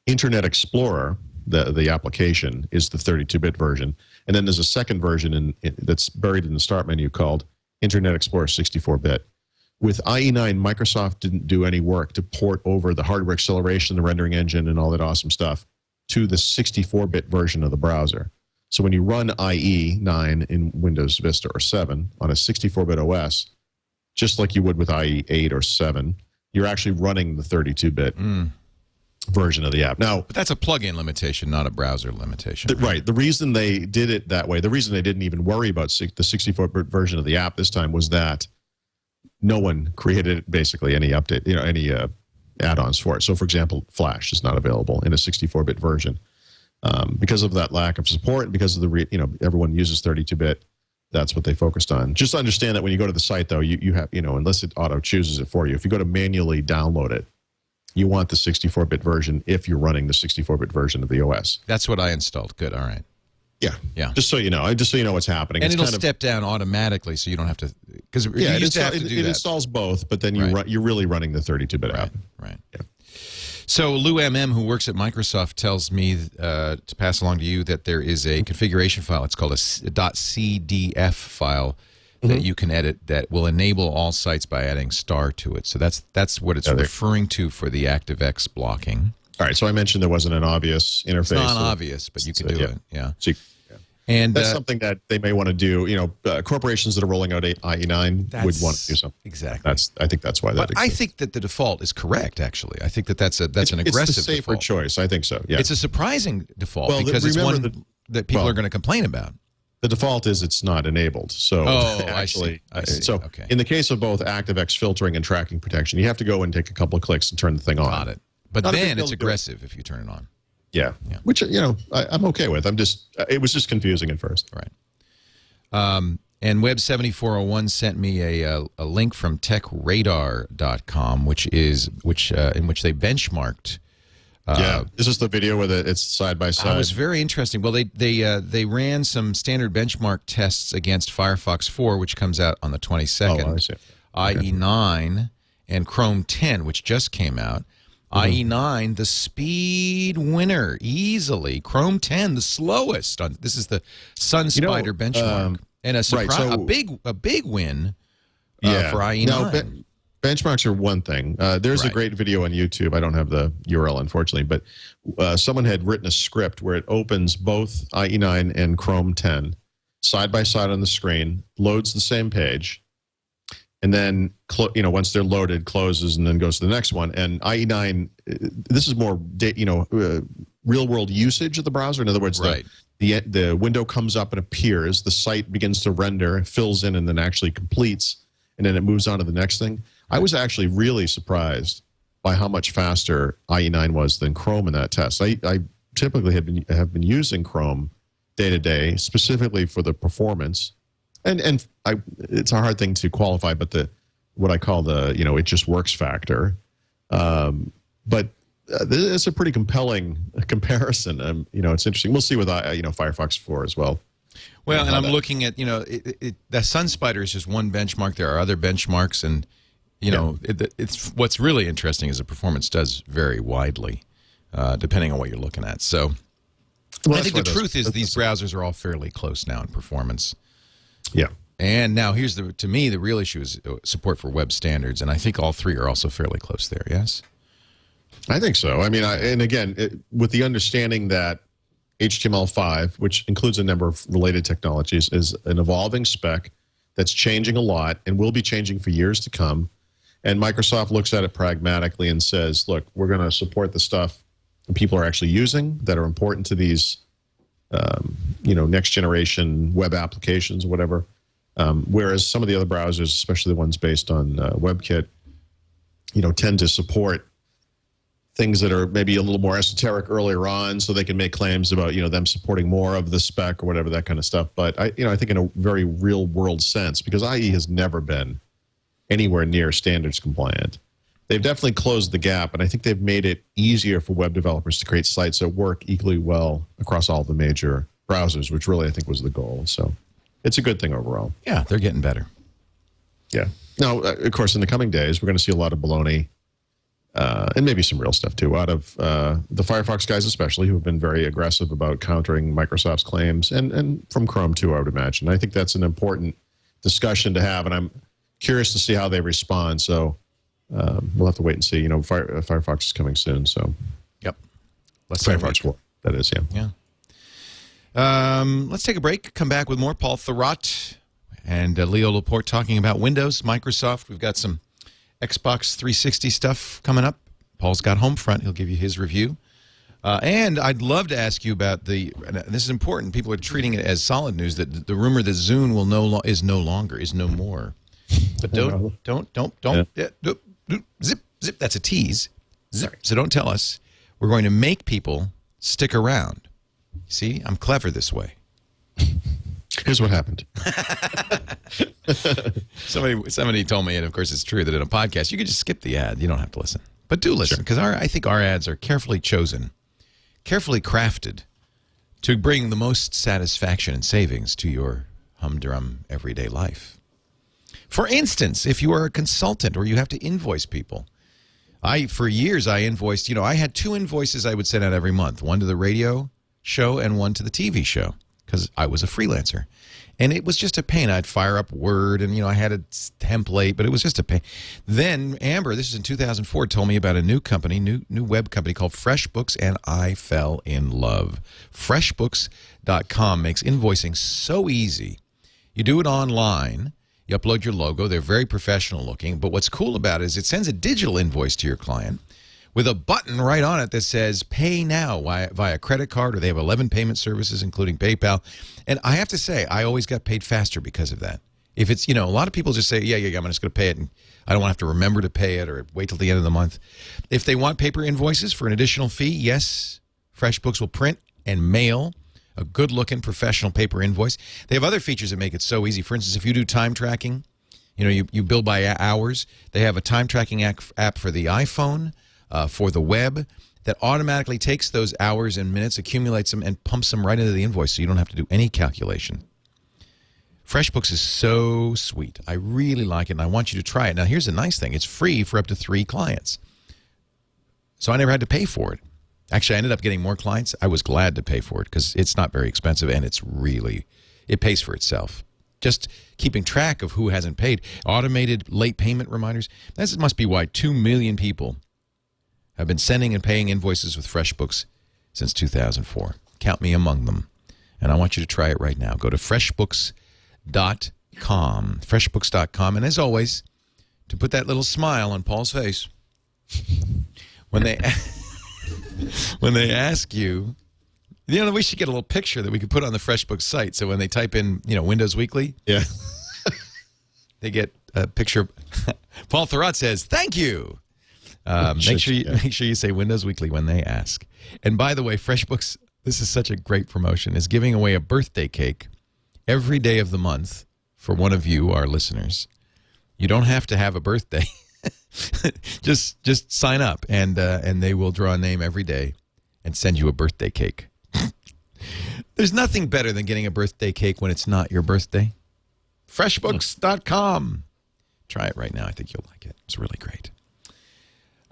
Internet Explorer, the application, is the 32-bit version, and then there's a second version that's buried in the start menu called Internet Explorer 64-bit. With IE9, Microsoft didn't do any work to port over the hardware acceleration, the rendering engine, and all that awesome stuff to the 64-bit version of the browser. So when you run IE9 in Windows Vista or 7 on a 64-bit OS, just like you would with IE8 or 7, you're actually running the 32-bit version of the app. Now, but that's a plug-in limitation, not a browser limitation. Right. The reason they did it that way, the reason they didn't even worry about the 64-bit version of the app this time was that no one created basically any update, any add-ons for it. So, for example, Flash is not available in a 64-bit version because of that lack of support, and because of everyone uses 32-bit. That's what they focused on. Just understand that when you go to the site, though, you have, unless it auto chooses it for you, if you go to manually download it, you want the 64-bit version if you're running the 64-bit version of the OS. That's what I installed. Good. All right. Yeah. Just so you know what's happening. And it'll step down automatically, so you don't have to, because you used to have to do that. It installs both, but then you're really running the 32-bit app. Right. Yeah. So Lou MM, who works at Microsoft, tells me to pass along to you that there is a configuration file. It's called a .cdf file that you can edit that will enable all sites by adding star to it. So that's what it's referring to for the ActiveX blocking. All right. So I mentioned there wasn't an obvious interface. It's not obvious, but you can do it. Yeah. So and that's something that they may want to do. Corporations that are rolling out IE9 would want to do something. Exactly. I think that's why that exists. I think that the default is correct, actually. I think that's an aggressive default. It's the safer choice. I think so, yeah. It's a surprising default because it's one that people are going to complain about. The default is it's not enabled. So actually, I see. So in the case of both ActiveX filtering and tracking protection, you have to go and take a couple of clicks and turn the thing on. Got it. But then it's aggressive if you turn it on. Yeah. Which, I'm okay with. It was just confusing at first. Right. And Web7401 sent me a link from techradar.com, in which they benchmarked. Is this the video where it's side by side? It was very interesting. Well, they ran some standard benchmark tests against Firefox 4, which comes out on the 22nd. Oh, I see. IE9 and Chrome 10, which just came out. IE9, the speed winner, easily. Chrome 10, the slowest. This is the SunSpider benchmark, and a big win for IE9. Now, benchmarks are one thing. There's a great video on YouTube. I don't have the URL, unfortunately, but someone had written a script where it opens both IE9 and Chrome 10 side by side on the screen, loads the same page, and then once they're loaded, closes, and then goes to the next one. And IE9, this is more real world usage of the browser. In other words, the window comes up and appears, the site begins to render, fills in, and then actually completes, and then it moves on to the next thing. I was actually really surprised by how much faster IE9 was than Chrome in that test. I typically have been using Chrome day to day, specifically for the performance. And it's a hard thing to qualify, but what I call the it just works factor. But it's a pretty compelling comparison. It's interesting. We'll see with Firefox 4 as well. Well, and I'm looking at the SunSpider is just one benchmark. There are other benchmarks, and it's what's really interesting is the performance does vary widely, depending on what you're looking at. So, I think the truth is these browsers are all fairly close now in performance. Yeah. And now to me, the real issue is support for web standards, and I think all three are also fairly close there, yes? I think so. I mean, and again, with the understanding that HTML5, which includes a number of related technologies, is an evolving spec that's changing a lot and will be changing for years to come. And Microsoft looks at it pragmatically and says, look, we're going to support the stuff that people are actually using that are important to these next generation web applications or whatever. Whereas some of the other browsers, especially the ones based on WebKit, tend to support things that are maybe a little more esoteric earlier on, so they can make claims about them supporting more of the spec or whatever, that kind of stuff. But I think in a very real world sense, because IE has never been anywhere near standards compliant, they've definitely closed the gap, and I think they've made it easier for web developers to create sites that work equally well across all the major browsers, which really I think was the goal. So it's a good thing overall. Yeah, they're getting better. Yeah. Now, of course, in the coming days, we're going to see a lot of baloney, and maybe some real stuff too, out of the Firefox guys especially, who have been very aggressive about countering Microsoft's claims, and from Chrome too, I would imagine. I think that's an important discussion to have, and I'm curious to see how they respond. So we'll have to wait and see. Firefox is coming soon, so. Yep. Firefox 4, that is, yeah. Let's take a break. Come back with more. Paul Thurrott and Leo Laporte talking about Windows, Microsoft. We've got some Xbox 360 stuff coming up. Paul's got Homefront. He'll give you his review. And I'd love to ask you about and this is important. People are treating it as solid news that the rumor that Zune will is no more. But don't zip. That's a tease. Zip. So don't tell us. We're going to make people stick around. See, I'm clever this way. Here's what happened. Somebody told me, and of course it's true, that in a podcast you could just skip the ad. You don't have to listen. But do listen, because I think our ads are carefully chosen, carefully crafted to bring the most satisfaction and savings to your humdrum everyday life. For instance, if you are a consultant or you have to invoice people. For years I invoiced, I had 2 invoices I would send out every month, one to the radio show and one to the TV show, because I was a freelancer. And it was just a pain. I'd fire up Word, and, I had a template, but it was just a pain. Then Amber, this is in 2004, told me about a new company, new web company called FreshBooks, and I fell in love. FreshBooks.com makes invoicing so easy. You do it online. You upload your logo. They're very professional looking. But what's cool about it is it sends a digital invoice to your client with a button right on it that says pay now via credit card, or they have 11 payment services, including PayPal. And I have to say, I always got paid faster because of that. If it's, a lot of people just say, yeah, I'm just going to pay it, and I don't want to have to remember to pay it or wait till the end of the month. If they want paper invoices for an additional fee, yes, FreshBooks will print and mail a good-looking professional paper invoice. They have other features that make it so easy. For instance, if you do time tracking, you bill by hours, they have a time tracking app for the iPhone, for the web, that automatically takes those hours and minutes, accumulates them, and pumps them right into the invoice, so you don't have to do any calculation. FreshBooks is so sweet. I really like it, and I want you to try it. Now, here's the nice thing. It's free for up to 3 clients. So I never had to pay for it. Actually, I ended up getting more clients. I was glad to pay for it because it's not very expensive, and it pays for itself. Just keeping track of who hasn't paid. Automated late payment reminders. This must be why 2 million people have been sending and paying invoices with FreshBooks since 2004. Count me among them. And I want you to try it right now. Go to freshbooks.com. Freshbooks.com. And as always, to put that little smile on Paul's face, when they ask you, we should get a little picture that we could put on the FreshBooks site. So when they type in, Windows Weekly, they get a picture. Paul Thurrott says, "Thank you." Make sure you say Windows Weekly when they ask. And by the way, FreshBooks, this is such a great promotion, is giving away a birthday cake every day of the month for one of you, our listeners. You don't have to have a birthday. just sign up, and they will draw a name every day and send you a birthday cake. There's nothing better than getting a birthday cake when it's not your birthday. Freshbooks.com. Try it right now. I think you'll like it. It's really great.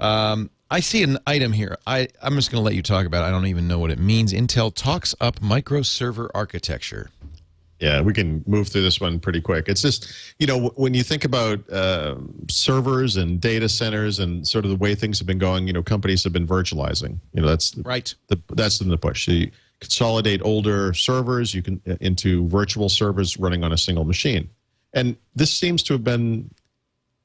I see an item here. I'm just going to let you talk about it. I don't even know what it means. Intel talks up microserver architecture. Yeah, we can move through this one pretty quick. It's just, when you think about servers and data centers and sort of the way things have been going, companies have been virtualizing. That's right. That's the push. So you consolidate older servers into virtual servers running on a single machine. And this seems to have been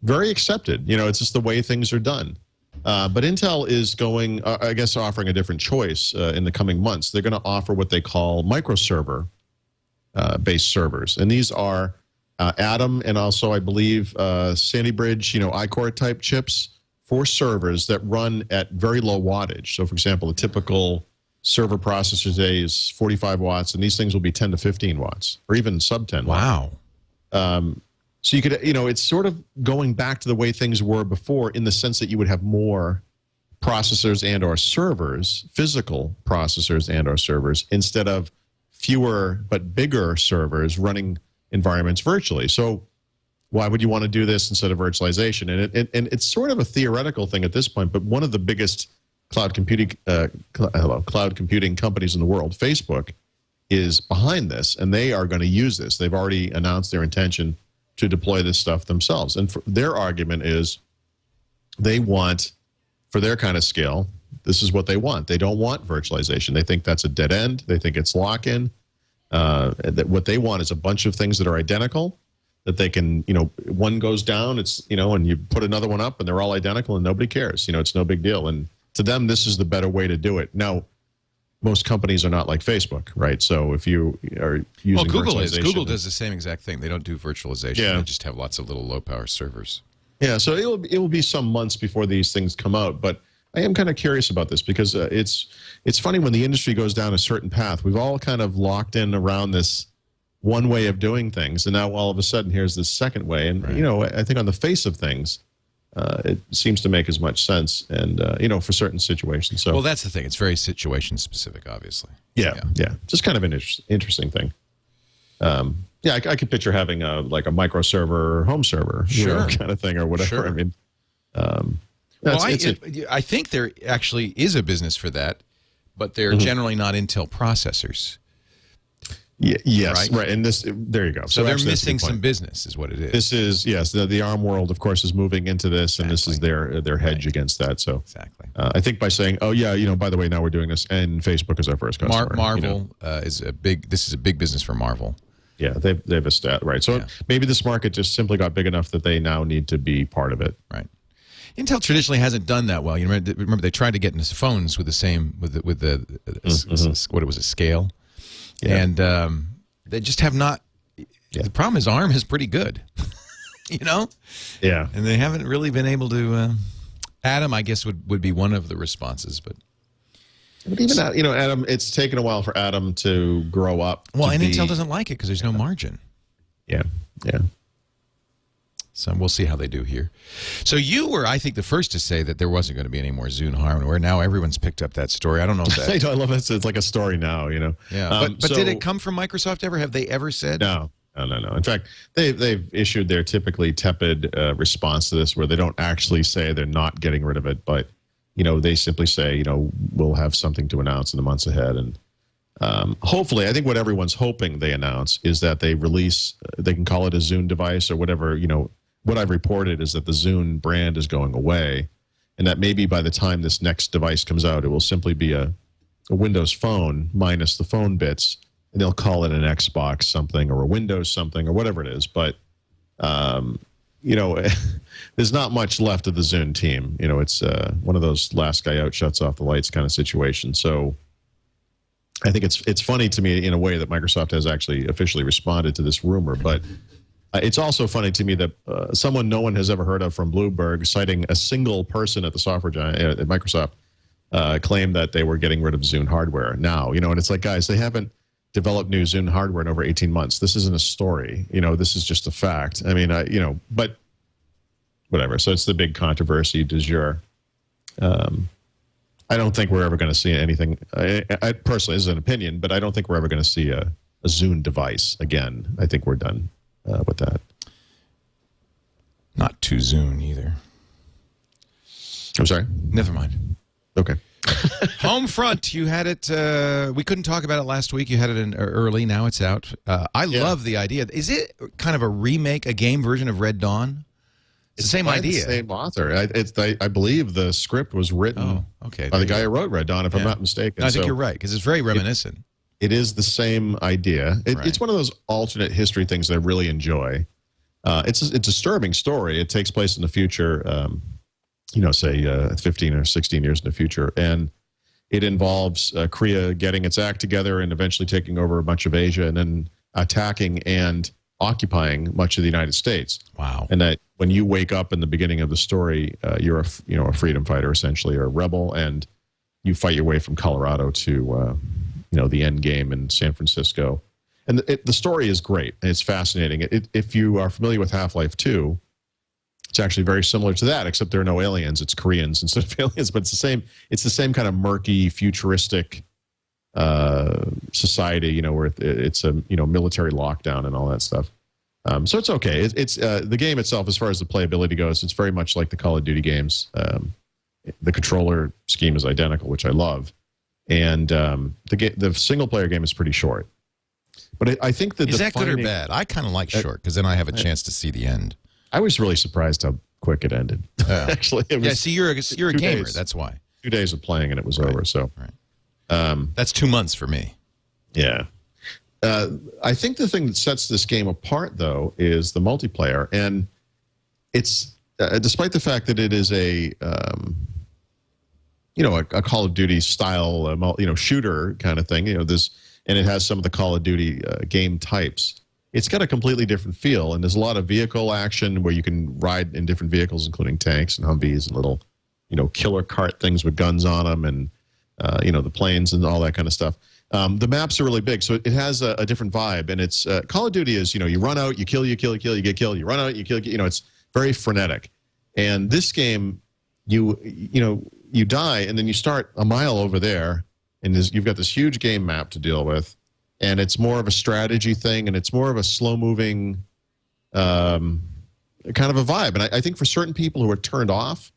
very accepted. It's just the way things are done. But Intel is going, offering a different choice in the coming months. They're going to offer what they call MicroServer based servers. And these are Atom and also, I believe, Sandy Bridge, iCore type chips for servers that run at very low wattage. So, for example, a typical server processor today is 45 watts, and these things will be 10 to 15 watts, or even sub 10 watts. Wow. So you could, it's sort of going back to the way things were before, in the sense that you would have more processors and or servers, physical processors and or servers, instead of fewer but bigger servers running environments virtually. So why would you want to do this instead of virtualization? And it's sort of a theoretical thing at this point, but one of the biggest cloud computing companies in the world, Facebook, is behind this, and they are going to use this. They've already announced their intention to deploy this stuff themselves. And their argument is they want, for their kind of scale, this is what they want. They don't want virtualization. They think that's a dead end. They think it's lock-in. That what they want is a bunch of things that are identical, that they can, one goes down, it's, and you put another one up and they're all identical and nobody cares. It's no big deal. And to them, this is the better way to do it. Now, most companies are not like Facebook, right? So if you are using Google is. Google does the same exact thing. They don't do virtualization. Yeah. They just have lots of little low-power servers. Yeah, so it will be some months before these things come out, but I am kind of curious about this because it's funny when the industry goes down a certain path. We've all kind of locked in around this one way of doing things, and now all of a sudden here's this second way. And right. I think on the face of things, it seems to make as much sense, and for certain situations. So, well, that's the thing. It's very situation specific, obviously. Yeah. Just kind of an interesting thing. I could picture having a MicroServer or Homefront, sure, kind of thing, or whatever. Sure. I mean, I think there actually is a business for that, but they're generally not Intel processors. Yes, right. And there you go. So they're missing some business, is what it is. This is, yes, the ARM world, of course, is moving into this, and this is their hedge against that. So exactly. I think by saying, oh yeah, by the way, now we're doing this, and Facebook is our first customer. Marvel is a big. This is a big business for Marvel. Yeah, they've a stat, right. So maybe this market just simply got big enough that they now need to be part of it. Right. Intel traditionally hasn't done that well. You remember they tried to get into phones with the same what it was, a scale. Yeah. And they just have not. Yeah. The problem is ARM is pretty good, Yeah. And they haven't really been able to. Atom, I guess, would be one of the responses, but even Atom, it's taken a while for Atom to grow up. Well, and Intel doesn't like it because there's no margin. Yeah. So we'll see how they do here. So you were, I think, the first to say that there wasn't going to be any more Zune hardware. Now everyone's picked up that story. I don't know if that... I love it. It's like a story now, Yeah, but did it come from Microsoft ever? Have they ever said? No. In fact, they've issued their typically tepid response to this, where they don't actually say they're not getting rid of it, but they simply say, we'll have something to announce in the months ahead. And hopefully, I think what everyone's hoping they announce is that they release, they can call it a Zune device or whatever. What I've reported is that the Zune brand is going away, and that maybe by the time this next device comes out, it will simply be a Windows Phone minus the phone bits, and they'll call it an Xbox something or a Windows something or whatever it is. But there's not much left of the Zune team. It's one of those last guy out shuts off the lights kind of situation. So I think it's funny to me in a way that Microsoft has actually officially responded to this rumor, but it's also funny to me that someone no one has ever heard of from Bloomberg, citing a single person at the software giant at Microsoft, claimed that they were getting rid of Zune hardware now. And it's like, guys, they haven't developed new Zune hardware in over 18 months. This isn't a story. This is just a fact. I mean, but whatever. So it's the big controversy du jour. I don't think we're ever going to see anything. I personally, this is an opinion, but I don't think we're ever going to see a Zune device again. I think we're done with that. Not too Zune either. I'm sorry? Never mind. Okay. Homefront, you had it. We couldn't talk about it last week. You had it in early. Now it's out. I love the idea. Is it kind of a remake, a game version of Red Dawn? It's the same idea. The same author. I believe the script was written by the guy who wrote Red Dawn, if I'm not mistaken. No, I think you're right, because it's very reminiscent. It is the same idea. It's one of those alternate history things that I really enjoy. It's a disturbing story. It takes place in the future, say 15 or 16 years in the future. And it involves Korea getting its act together and eventually taking over a bunch of Asia and then attacking and occupying much of the United States. Wow. And that when you wake up in the beginning of the story, you're a freedom fighter essentially, or a rebel, and you fight your way from Colorado to the end game in San Francisco. And the story is great and it's fascinating. If you are familiar with Half-Life 2, it's actually very similar to that, except there are no aliens. It's Koreans instead of aliens, but it's the same kind of murky, futuristic society, where it's a military lockdown and all that stuff. So it's okay. It's the game itself, as far as the playability goes, it's very much like the Call of Duty games. The controller scheme is identical, which I love, and the single player game is pretty short. But I think that is that good or bad? I kind of like short because then I have a chance to see the end. I was really surprised how quick it ended. Actually, it was, see, you're a gamer. Days, that's why. 2 days of playing and it was over. So, that's 2 months for me. Yeah. I think the thing that sets this game apart, though, is the multiplayer, and it's despite the fact that it is a Call of Duty style, shooter kind of thing. And it has some of the Call of Duty game types. It's got a completely different feel, and there's a lot of vehicle action where you can ride in different vehicles, including tanks and Humvees and little, killer cart things with guns on them, and the planes and all that kind of stuff. The maps are really big, so it has a different vibe. And it's Call of Duty is you run out, you kill, you get killed, you run out, you kill, it's very frenetic. And this game, you die, and then you start a mile over there. And you've got this huge game map to deal with, and it's more of a strategy thing, and it's more of a slow-moving kind of a vibe. And I think for certain people who are turned off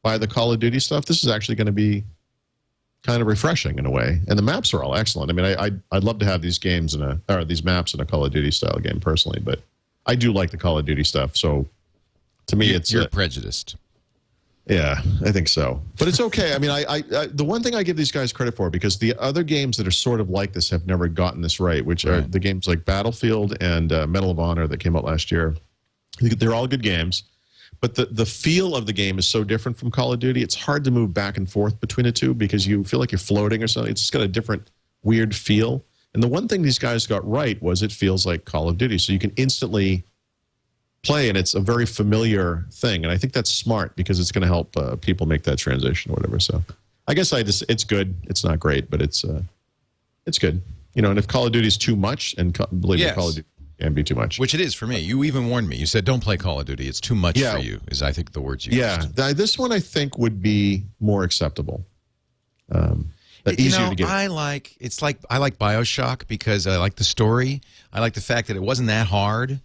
by the Call of Duty stuff, this is actually going to be kind of refreshing in a way. And the maps are all excellent. I mean, I'd love to have these games or these maps in a Call of Duty style game personally, but I do like the Call of Duty stuff. So to me, you're prejudiced. Yeah, I think so. But it's okay. I mean, I the one thing I give these guys credit for, because the other games that are sort of like this have never gotten this right, which are the games like Battlefield and Medal of Honor that came out last year. They're all good games, but the feel of the game is so different from Call of Duty. It's hard to move back and forth between the two because you feel like you're floating or something. It's just got a different, weird feel. And the one thing these guys got right was it feels like Call of Duty. So you can instantly play, and it's a very familiar thing, and I think that's smart because it's going to help people make that transition or whatever. So I guess it's good. It's not great, but it's good. And if Call of Duty is too much, and believe me, Call of Duty can be too much, which it is for me. You even warned me. You said don't play Call of Duty. It's too much for you. Is I think the words you used. This one I think would be more acceptable. Easier to get. I like BioShock because I like the story. I like the fact that it wasn't that hard.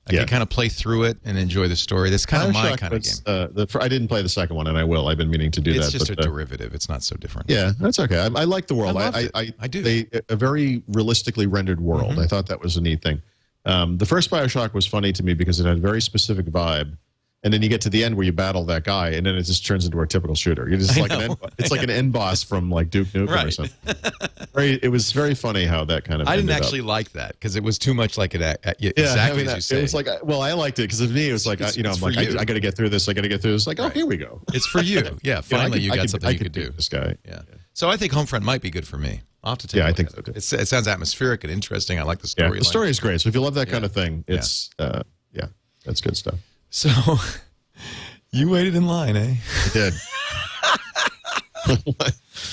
I can kind of play through it and enjoy the story. That's kind of my kind of game. I didn't play the second one, and I will. I've been meaning to do that. It's just a derivative. It's not so different. Yeah, that's okay. I like the world. I do. A very realistically rendered world. I thought that was a neat thing. The first BioShock was funny to me because it had a very specific vibe. And then you get to the end where you battle that guy, and then it just turns into a typical shooter. You're just like it's like an end boss from like Duke Nukem or something. It was very funny how that kind of. I didn't actually like that because it was too much like it. Exactly as you say. It was like, well, I liked it because of me. It was like I'm like I got to get through this. I got to get through this. Like, oh, here we go. It's for you. Yeah, finally you got something you could do. This guy. Yeah. So I think Homefront might be good for me. I'll have to take. I think so too. It sounds atmospheric and interesting. I like the story. Yeah, the story is great. So if you love that kind of thing, it's that's good stuff. So. You waited in line, eh? I did.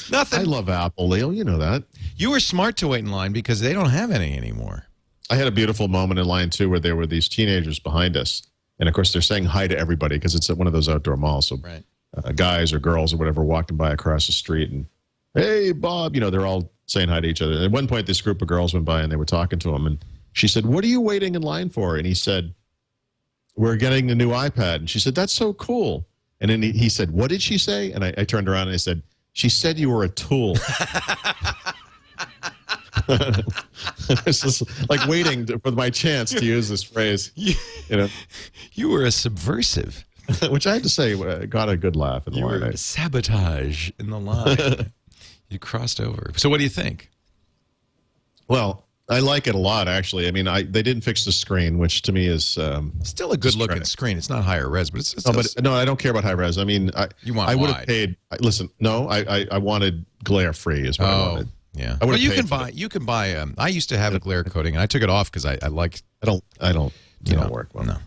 Nothing. I love Apple, Leo. You know that. You were smart to wait in line because they don't have any anymore. I had a beautiful moment in line, too, where there were these teenagers behind us. And, of course, they're saying hi to everybody because it's at one of those outdoor malls. So guys or girls or whatever walking by across the street and, hey, Bob, they're all saying hi to each other. At one point, this group of girls went by and they were talking to him. And she said, what are you waiting in line for? And he said, we're getting the new iPad. And she said, that's so cool. And then he said, what did she say? And I turned around and I said, she said you were a tool. It's just like waiting for my chance to use this phrase. You were a subversive. Which I have to say got a good laugh in the line. You were sabotage in the line. You crossed over. So what do you think? Well, I like it a lot, actually. I mean, they didn't fix the screen, which to me is still a good-looking screen. It's not higher res, but it's no, I don't care about high res. I mean, you want I would have paid. Listen, no, I wanted glare free is what I wanted. Yeah. I Well, would've you paid can for buy. You can buy. I used to have a glare coating, and I took it off because I like. I don't. They don't work well. No.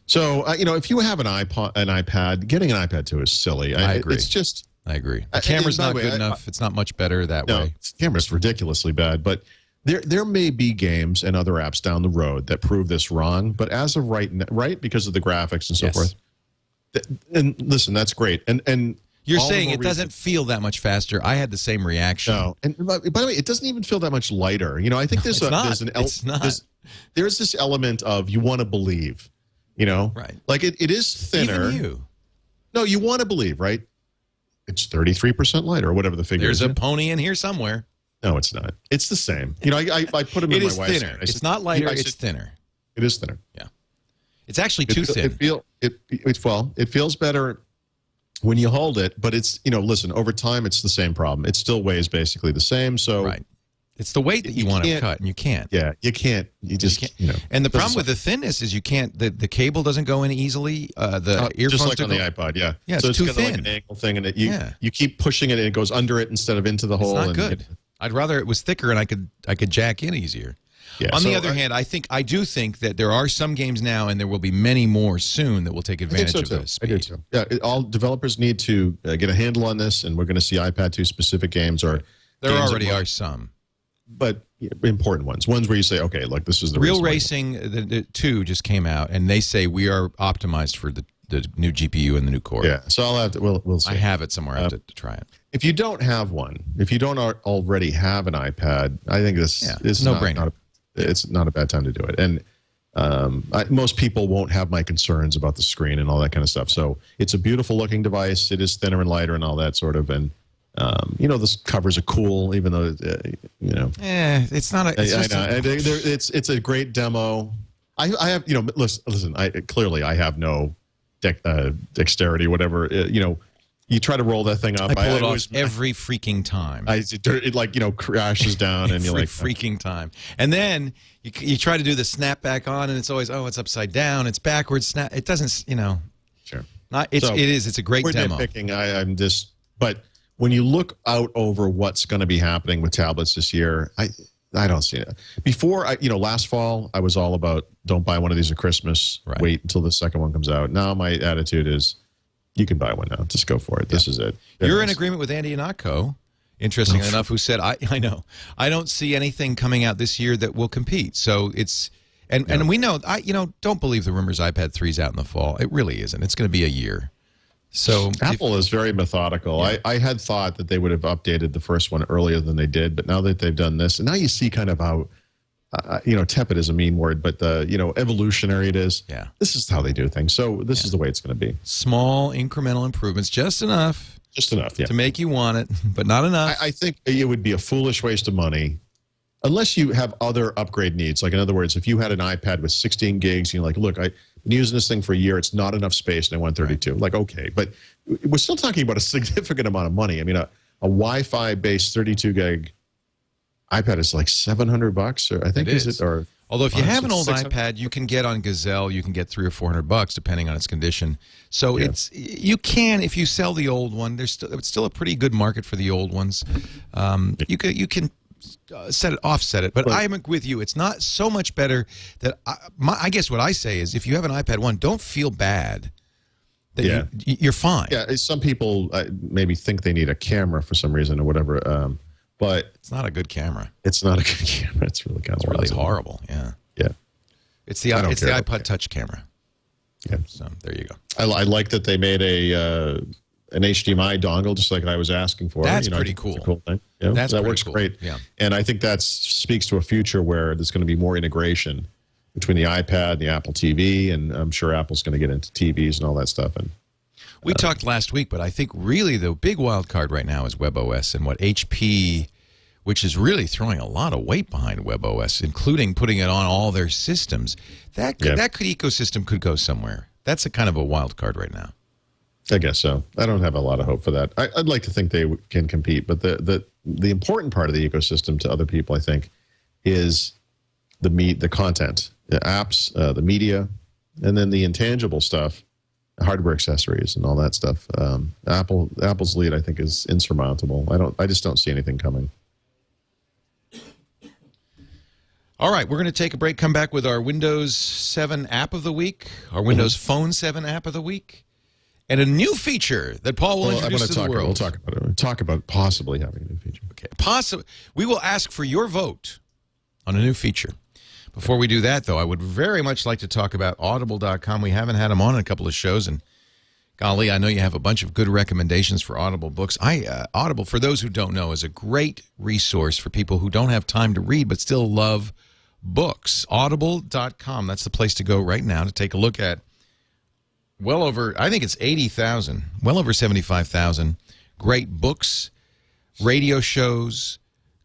So if you have an iPad, getting an iPad 2 is silly. I agree. It's just. I agree. The camera's by the not way, good enough. It's not much better that way. The camera's ridiculously bad, but there may be games and other apps down the road that prove this wrong. But as of right, because of the graphics and so forth. And listen, that's great. And you're saying it doesn't feel that much faster. I had the same reaction. No, and by the way, it doesn't even feel that much lighter. I think there's this element of you want to believe. Right? Like it is thinner. Even you. No, you want to believe, right? It's 33% lighter, or whatever the figure is. There's a pony in here somewhere. No, it's not. It's the same. I put them in my wife's hand. It is thinner. It's not lighter. It's thinner. It is thinner. Yeah. It's actually too thin. It feels better when you hold it, but it's listen. Over time, it's the same problem. It still weighs basically the same. So right. It's the weight that you want to cut, and you can't. Yeah, you can't. You just can't. And the problem with the thinness is you can't. The cable doesn't go in easily. The earphones just like on the iPod. Yeah. Yeah, so it's too thin. Like an angle thing, and you keep pushing it, and it goes under it instead of into the hole. It's not good. I'd rather it was thicker, and I could jack in easier. Yeah, on the other hand, I do think that there are some games now, and there will be many more soon that will take advantage of this. I do too. Yeah, all developers need to get a handle on this, and we're going to see iPad 2 specific games or. There already are some. But important ones where you say, okay, look, this is the Real Racing the 2 just came out, and they say we are optimized for the new GPU and the new core. Yeah, so I'll have to. We'll see. I have it somewhere. I have to try it. If you don't have one, if you don't already have an iPad, I think this is no-brainer. It's not a bad time to do it. And most people won't have my concerns about the screen and all that kind of stuff. So it's a beautiful looking device. It is thinner and lighter and all that sort of. And the covers are cool, even though it's not a. It's a great demo. I have listen. I have no dexterity, whatever. You try to roll that thing up. I pull it off every freaking time. It crashes down, and you're like freaking time. And then you try to do the snap back on, and it's always it's upside down, it's backwards. Snap. It doesn't. Sure. It's a great demo. I'm just. But when you look out over what's going to be happening with tablets this year, I don't see it. Before, last fall, I was all about don't buy one of these at Christmas. Right. Wait until the second one comes out. Now my attitude is, you can buy one now. Just go for it. This is it. You're in agreement with Andy Ihnatko, interestingly enough, who said, I know. I don't see anything coming out this year that will compete. So it's and we know don't believe the rumors iPad 3's out in the fall. It really isn't. It's going to be a year. So Apple is very methodical. Yeah. I had thought that they would have updated the first one earlier than they did, but now that they've done this, and now you see kind of how tepid is a mean word, but evolutionary it is. Yeah. This is how they do things. So this is the way it's going to be. Small incremental improvements, just enough. Yeah. To make you want it, but not enough. I think it would be a foolish waste of money unless you have other upgrade needs. Like, in other words, if you had an iPad with 16 gigs, and you're like, look, I've been using this thing for a year. It's not enough space, and I want 32. Right. Like, okay. But we're still talking about a significant amount of money. I mean, a Wi-Fi based 32 gig iPad is like $700, or I think is it? Or although if you have an old iPad, you can get on Gazelle, you can get $300 or $400 depending on its condition. So you can, if you sell the old one, it's still a pretty good market for the old ones. You can offset it, but I'm with you. It's not so much better that I guess what I say is if you have an iPad 1, don't feel bad. That you're fine. Yeah, some people maybe think they need a camera for some reason or whatever. But it's not a good camera. It's not a good camera. It's really kind of really horrible. Yeah. Yeah. It's the iPod Touch camera. Yeah. So there you go. I like that they made an HDMI dongle, just like I was asking for. That's pretty cool. That's a cool thing. That works great. Yeah. And I think that speaks to a future where there's going to be more integration between the iPad and the Apple TV, and I'm sure Apple's going to get into TVs and all that stuff. And we talked last week, but I think really the big wild card right now is WebOS and what HP, which is really throwing a lot of weight behind WebOS, including putting it on all their systems. That ecosystem could go somewhere. That's a kind of a wild card right now. I guess so. I don't have a lot of hope for that. I'd like to think they can compete, but the important part of the ecosystem to other people, I think, is the content, the apps, the media, and then the intangible stuff. Hardware accessories and all that stuff. Apple's lead, I think, is insurmountable. I just don't see anything coming. All right, we're going to take a break, come back with our Windows 7 app of the week, our Windows Phone 7 app of the week, and a new feature that Paul will introduce to the world. We'll talk about it. We'll talk about possibly having a new feature. Okay, we will ask for your vote on a new feature. Before we do that, though, I would very much like to talk about Audible.com. We haven't had them on in a couple of shows, and golly, I know you have a bunch of good recommendations for Audible books. Audible, for those who don't know, is a great resource for people who don't have time to read but still love books. Audible.com, that's the place to go right now to take a look at well over, I think it's 80,000, well over 75,000 great books, radio shows,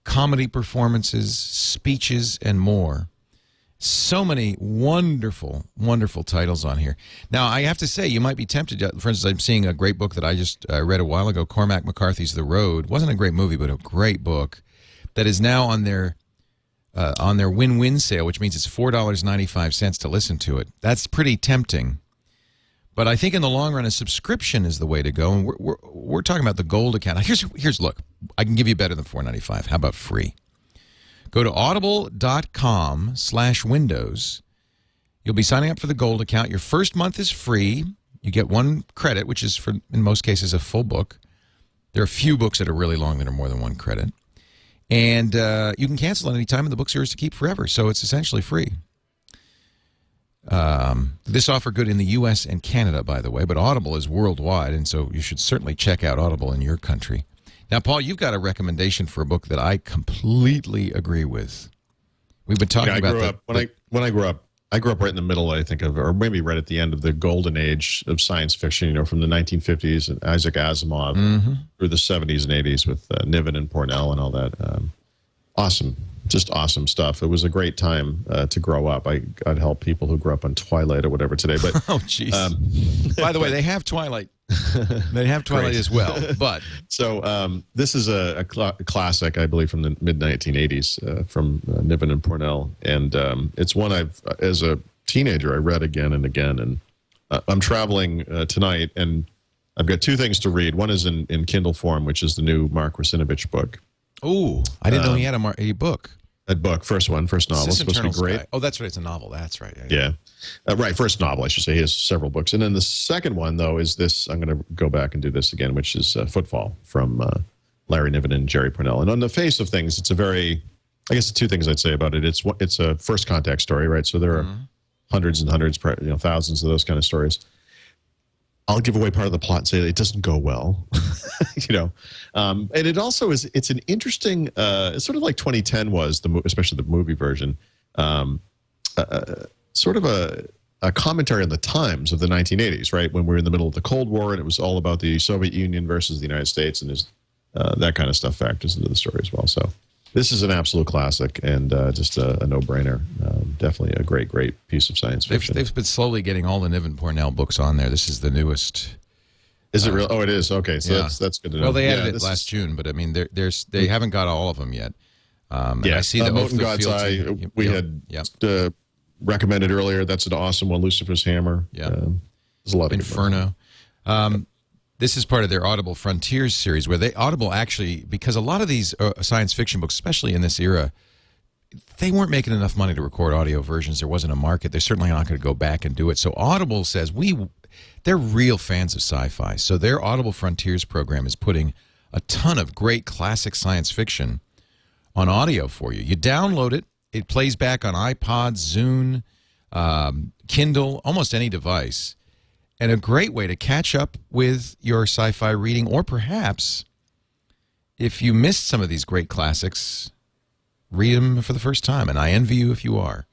comedy performances, speeches, and more. So many wonderful, wonderful titles on here. Now, I have to say, you might be tempted. For instance, I'm seeing a great book that I just read a while ago, Cormac McCarthy's The Road. Wasn't a great movie, but a great book that is now on their win-win sale, which means it's $4.95 to listen to it. That's pretty tempting. But I think in the long run, a subscription is the way to go. And we're talking about the gold account. Here's look. I can give you better than $4.95. How about free? Go to audible.com/windows. You'll be signing up for the gold account. Your first month is free. You get 1 credit, which is, for in most cases, a full book. There are a few books that are really long that are more than 1 credit. And you can cancel at any time, and the book's yours to keep forever. So it's essentially free. This offer good in the U.S. and Canada, by the way, but Audible is worldwide, and so you should certainly check out Audible in your country. Now, Paul, you've got a recommendation for a book that I completely agree with. We've been talking about when I grew up right in the middle, I think of, or maybe right at the end of the golden age of science fiction. From the 1950s and Isaac Asimov through the 70s and 80s with Niven and Pournelle and all that. Awesome. Just awesome stuff. It was a great time to grow up. I'd help people who grew up on Twilight or whatever today. But oh, jeez. By the way, they have Twilight. They have Twilight as well. But so this is a classic, I believe, from the mid 1980s from Niven and Pournelle, and it's one as a teenager, I read again and again. And I'm traveling tonight, and I've got 2 things to read. One is in Kindle form, which is the new Mark Russinovich book. Oh, I didn't know he had a book. A book, first novel. It's supposed to be great. Oh, that's right. It's a novel. That's right. Yeah. Right. First novel, I should say. He has several books. And then the second one, though, is this. I'm going to go back and do this again, which is Footfall from Larry Niven and Jerry Pournelle. And on the face of things, it's a very, I guess the 2 things I'd say about it. It's a first contact story, right? So there are hundreds and hundreds, thousands of those kind of stories. I'll give away part of the plot and say it doesn't go well, and it also is. It's an interesting, it's sort of like 2010 was, especially the movie version, sort of a commentary on the times of the 1980s, right? When we were in the middle of the Cold War, and it was all about the Soviet Union versus the United States, and there's that kind of stuff factors into the story as well. So this is an absolute classic and just a no-brainer. Definitely a great piece of science fiction. They've been slowly getting all the Niven Pournelle books on there. This is the newest. Is it real? Oh, it is. Okay, so yeah. that's good to know. Well, they added it last June, but I mean, they haven't got all of them yet. I see the Moat in God's Eye. We had recommended earlier. That's an awesome one. Lucifer's Hammer. Yeah, there's a lot of Inferno. This is part of their Audible Frontiers series, where Audible actually, because a lot of these science fiction books, especially in this era, they weren't making enough money to record audio versions. There wasn't a market. They're certainly not going to go back and do it. So Audible says they're real fans of sci-fi. So their Audible Frontiers program is putting a ton of great classic science fiction on audio for you. You download it. It plays back on iPods, Zune, Kindle, almost any device. And a great way to catch up with your sci-fi reading, or perhaps if you missed some of these great classics, read them for the first time. And I envy you if you are.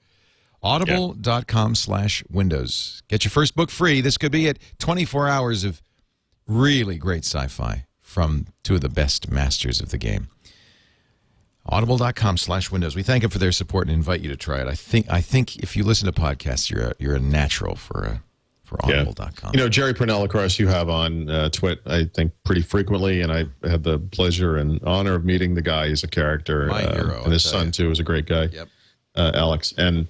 Audible.com/Windows. Get your first book free. This could be 24 hours of really great sci-fi from 2 of the best masters of the game. Audible.com/Windows. We thank them for their support and invite you to try it. I think if you listen to podcasts, you're a natural for Audible.com. Jerry Pournelle, of course, you have on TWiT, I think, pretty frequently, and I had the pleasure and honor of meeting the guy. He's a character. My hero. And his son, too, is a great guy. Yep. Alex. And,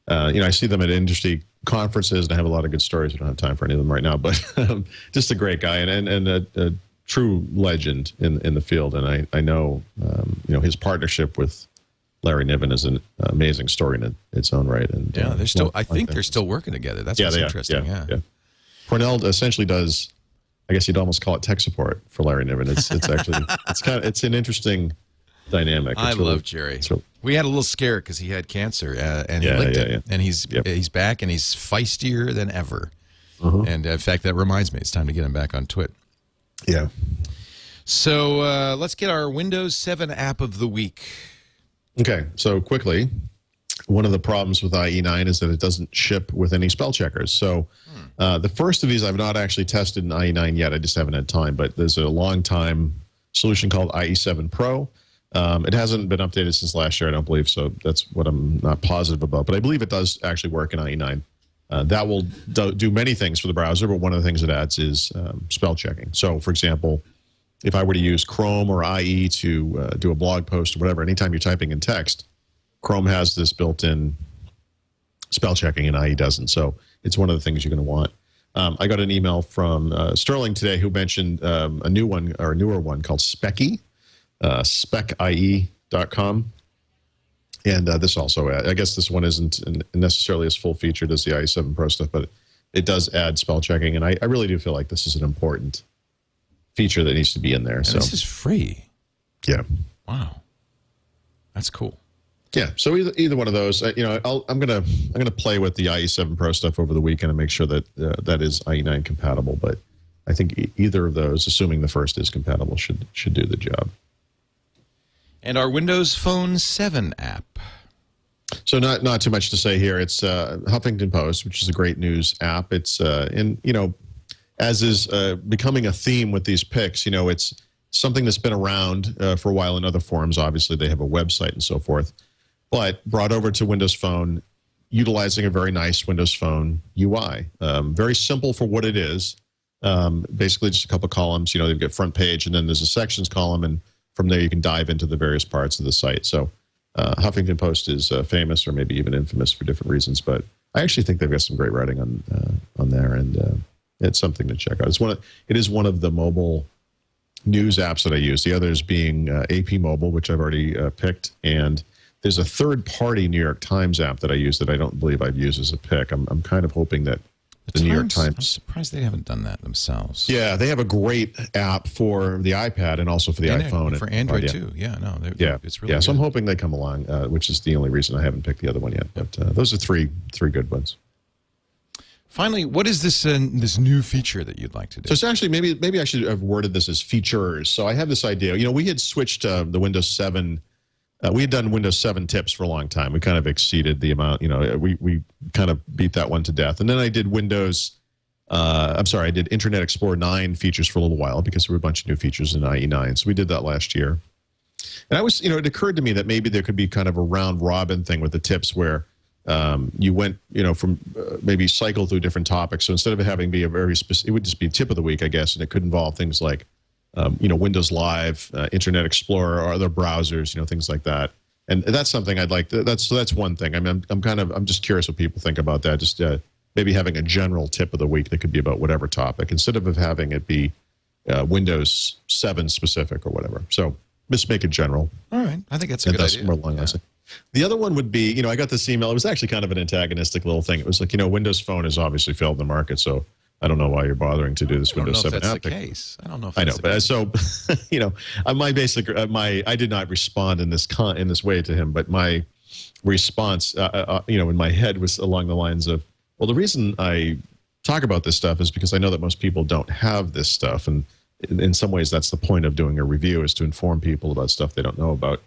I see them at industry conferences, and I have a lot of good stories. We don't have time for any of them right now, but just a great guy and a true legend in the field. And I know, his partnership with Larry Niven is an amazing story in its own right. And yeah, they're still. I think they're still working together. That's what's interesting. Yeah. Cornell essentially does. I guess you'd almost call it tech support for Larry Niven. It's actually it's an interesting dynamic. I love Jerry. We had a little scare because he had cancer, and he licked it, and he's back, and he's feistier than ever. And in fact, that reminds me, it's time to get him back on TWiT. Yeah. So let's get our Windows 7 app of the week. Okay, so quickly, one of the problems with IE9 is that it doesn't ship with any spell checkers. So the first of these I've not actually tested in IE9 yet. I just haven't had time, but there's a long-time solution called IE7 Pro. It hasn't been updated since last year, I don't believe, so that's what I'm not positive about. But I believe it does actually work in IE9. That will do many things for the browser, but one of the things it adds is spell checking. So, for example, if I were to use Chrome or IE to do a blog post or whatever, anytime you're typing in text, Chrome has this built-in spell checking and IE doesn't. So it's one of the things you're going to want. I got an email from Sterling today who mentioned a new one or a newer one called Specky, specIE.com. And this also, I guess this one isn't necessarily as full-featured as the IE7 Pro stuff, but it does add spell checking. And I really do feel like this is an important feature that needs to be in there. So this is free. Yeah. Wow. That's cool. Yeah. So either one of those, I'm gonna play with the IE7 Pro stuff over the weekend and make sure that that is IE9 compatible. But I think either of those, assuming the first is compatible, should do the job. And our Windows Phone 7 app. So not too much to say here. It's Huffington Post, which is a great news app. It's as is becoming a theme with these picks. It's something that's been around for a while in other forums. Obviously, they have a website and so forth, but brought over to Windows Phone, utilizing a very nice Windows Phone UI. Very simple for what it is. Basically, just a couple of columns. They've got front page, and then there's a sections column, and from there you can dive into the various parts of the site. So Huffington Post is famous, or maybe even infamous for different reasons, but I actually think they've got some great writing on there, and it's something to check out. It is one of the mobile news apps that I use. The others being AP Mobile, which I've already picked, and there's a third-party New York Times app that I use that I don't believe I've used as a pick. I'm kind of hoping that the New York Times. I'm surprised they haven't done that themselves. Yeah, they have a great app for the iPad and also for the iPhone. For Android, too. Yeah, no. It's really good. So I'm hoping they come along, which is the only reason I haven't picked the other one yet. But those are three good ones. Finally, what is this new feature that you'd like to do? So it's actually, maybe I should have worded this as features. So I have this idea. We had switched the Windows 7. We had done Windows 7 tips for a long time. We kind of exceeded the amount. We kind of beat that one to death. And then I did I did Internet Explorer 9 features for a little while because there were a bunch of new features in IE9. So we did that last year. And it occurred to me that maybe there could be kind of a round robin thing with the tips where you went, from maybe cycle through different topics. So instead of having be a very specific, it would just be tip of the week, I guess, and it could involve things like, Windows Live, Internet Explorer, or other browsers, things like that. And that's something I'd like. That's one thing. I mean, I'm just curious what people think about that. Just maybe having a general tip of the week that could be about whatever topic instead of having it be Windows 7 specific or whatever. So just make it general. All right, I think that's a good idea. More long lasting. The other one would be, I got this email. It was actually kind of an antagonistic little thing. It was like, Windows Phone has obviously failed the market, so I don't know why you're bothering to do this Windows 7 app. I don't know if that's the case. I don't know if I that's know, but so, I did not respond in this way to him, but my response, in my head was along the lines of, well, the reason I talk about this stuff is because I know that most people don't have this stuff, and in some ways that's the point of doing a review, is to inform people about stuff they don't know about.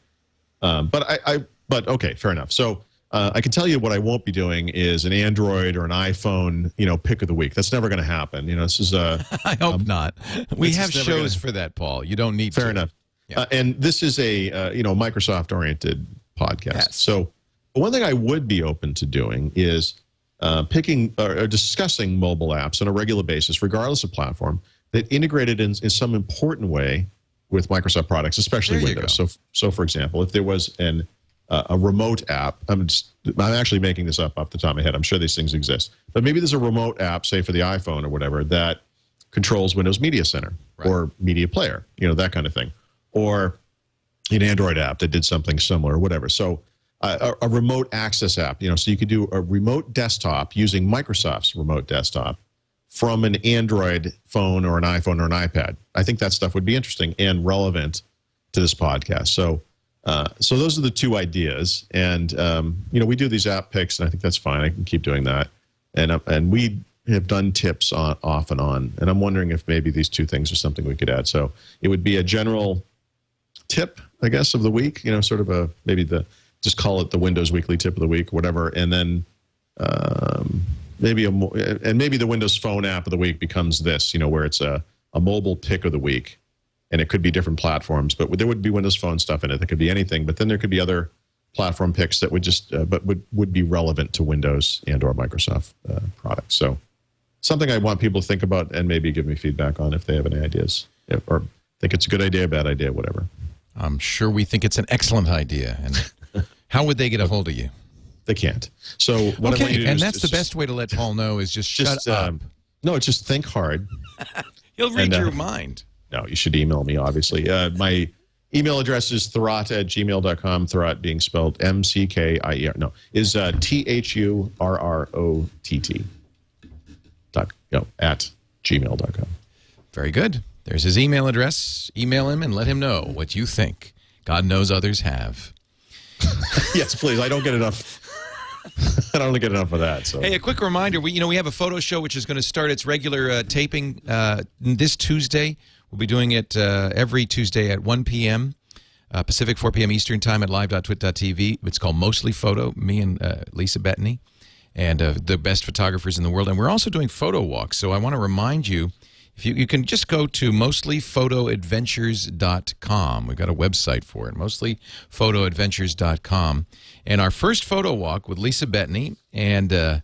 But okay, fair enough. So I can tell you what I won't be doing is an Android or an iPhone, pick of the week. That's never going to happen. This is I hope not. We have shows for that, Paul. You don't need. Fair enough. Yeah. And this is a Microsoft-oriented podcast. Yes. So one thing I would be open to doing is picking or discussing mobile apps on a regular basis, regardless of platform, that integrated in some important way with Microsoft products, especially Windows. So for example, if there was a remote app, I'm actually making this up off the top of my head. I'm sure these things exist, but maybe there's a remote app, say for the iPhone or whatever, that controls Windows Media Center or Media Player, that kind of thing, or an Android app that did something similar or whatever. So a remote access app. So you could do a remote desktop using Microsoft's remote desktop from an Android phone or an iPhone or an iPad. I think that stuff would be interesting and relevant to this podcast. So those are the two ideas. And we do these app picks, and I think that's fine. I can keep doing that. And we have done tips off and on. And I'm wondering if maybe these two things are something we could add. So it would be a general tip, I guess, of the week. Sort of just call it the Windows Weekly Tip of the Week, whatever. And then maybe the Windows Phone app of the week becomes this, where it's a mobile pick of the week, and it could be different platforms, but there would be Windows Phone stuff in it. There could be anything, but then there could be other platform picks that would just, but would be relevant to Windows and/or Microsoft products. So something I want people to think about and maybe give me feedback on if they have any ideas, or think it's a good idea, bad idea, whatever. I'm sure we think it's an excellent idea. And how would they get a hold of you? They can't. So what I want you to do and is that's the best way to let Paul know is just shut up. No, it's just think hard. He'll read your mind. No, you should email me, obviously. My email address is thurrott@gmail.com. Thurrott being spelled M-C-K-I-E-R. No, is Thurrott at gmail.com. Very good. There's his email address. Email him and let him know what you think. God knows others have. Yes, please. I don't get enough. I don't get enough of that. So. Hey, a quick reminder. We have a photo show which is going to start its regular taping this Tuesday. We'll be doing it every Tuesday at 1 p.m. Pacific, 4 p.m. Eastern Time at live.twit.tv. It's called Mostly Photo, me and Lisa Bettany, and the best photographers in the world. And we're also doing photo walks. So I want to remind you, if you can just go to mostlyphotoadventures.com. We've got a website for it, mostlyphotoadventures.com. And our first photo walk with Lisa Bettany and a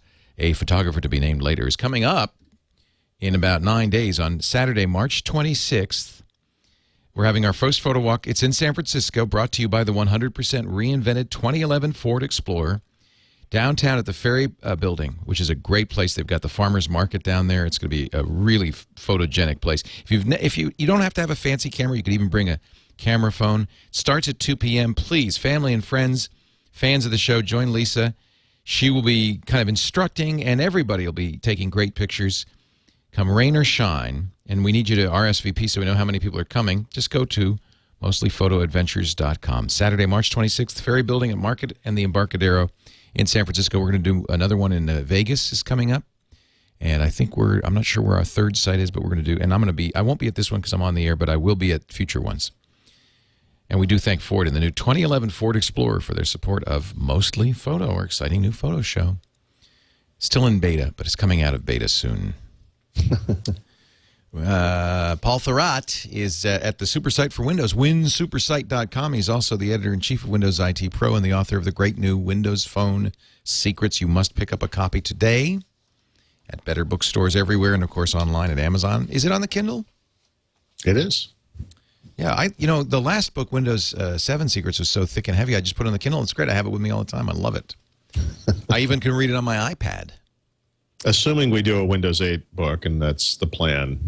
photographer to be named later is coming up in about 9 days on Saturday, March 26th. We're having our first photo walk. It's in San Francisco, brought to you by the 100% reinvented 2011 Ford Explorer, downtown at the Ferry Building, which is a great place. They've got the farmers market down there. It's going to be a really photogenic place. If you don't have to have a fancy camera, you could even bring a camera phone. It starts at 2 p.m. Please, family and friends, fans of the show, join Lisa. She will be kind of instructing, and everybody will be taking great pictures. Come rain or shine, and we need you to RSVP so we know how many people are coming. Just go to mostlyphotoadventures.com. Saturday, March 26th, Ferry Building at Market and the Embarcadero in San Francisco. We're going to do another one in Vegas is coming up. And I think I'm not sure where our third site is, but we're going to do, and I won't be at this one because I'm on the air, but I will be at future ones. And we do thank Ford and the new 2011 Ford Explorer for their support of Mostly Photo, our exciting new photo show. Still in beta, but it's coming out of beta soon. Paul Thurrott is at the SuperSite for Windows, winsupersite.com. He's also the editor-in-chief of Windows IT Pro and the author of the great new Windows Phone Secrets. You must pick up a copy today at better bookstores everywhere and, of course, online at Amazon. Is it on the Kindle? It is. Yeah, the last book, Windows 7 Secrets, was so thick and heavy, I just put it on the Kindle. It's great. I have it with me all the time. I love it. I even can read it on my iPad. Assuming we do a Windows 8 book, and that's the plan,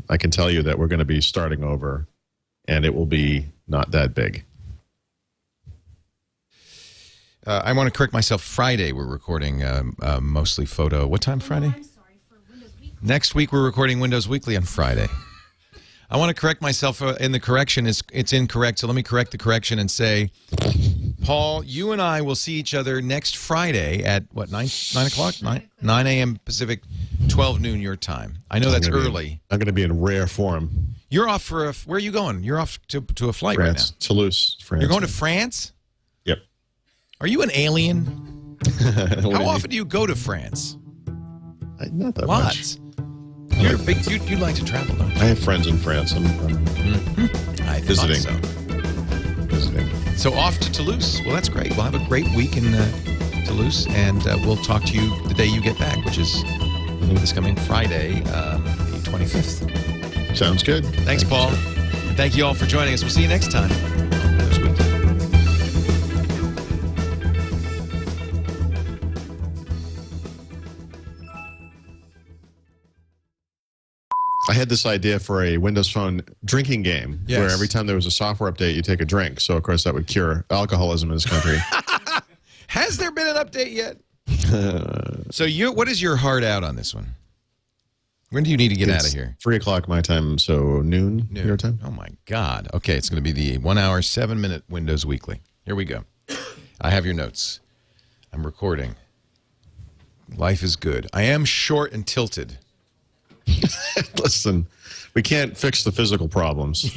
I can tell you that we're going to be starting over, and it will be not that big. I want to correct myself. Friday, we're recording Mostly Photo. What time Friday? I'm sorry, for Windows Weekly. Next week, we're recording Windows Weekly on Friday. I want to correct myself in the correction. It's incorrect, so let me correct the correction and say, Paul, you and I will see each other next Friday at, what, 9 o'clock? 9 a.m. Pacific, 12 noon your time. I know that's early. I'm going to be in rare form. You're off for where are you going? You're off to a flight France, right now. Toulouse, France. You're going to France? Yep. Are you an alien? How often do you go to France? Not that Lots. much. You're a big. You like to travel, don't you? I have friends in France. I'm I visiting. thought so. Visiting. So off to Toulouse. Well, that's great. We'll have a great week in Toulouse, and we'll talk to you the day you get back, which is this coming Friday, the 25th. Sounds good. Thanks, Paul. And thank you all for joining us. We'll see you next time. This week. I had this idea for a Windows Phone drinking game where every time there was a software update, you take a drink. So, of course, that would cure alcoholism in this country. Has there been an update yet? So what is your heart out on this one? When do you need to get out of here? 3 o'clock my time, so noon your time. Oh, my God. Okay, it's going to be the 1 hour, 7-minute Windows Weekly. Here we go. I have your notes. I'm recording. Life is good. I am short and tilted. Listen, we can't fix the physical problems.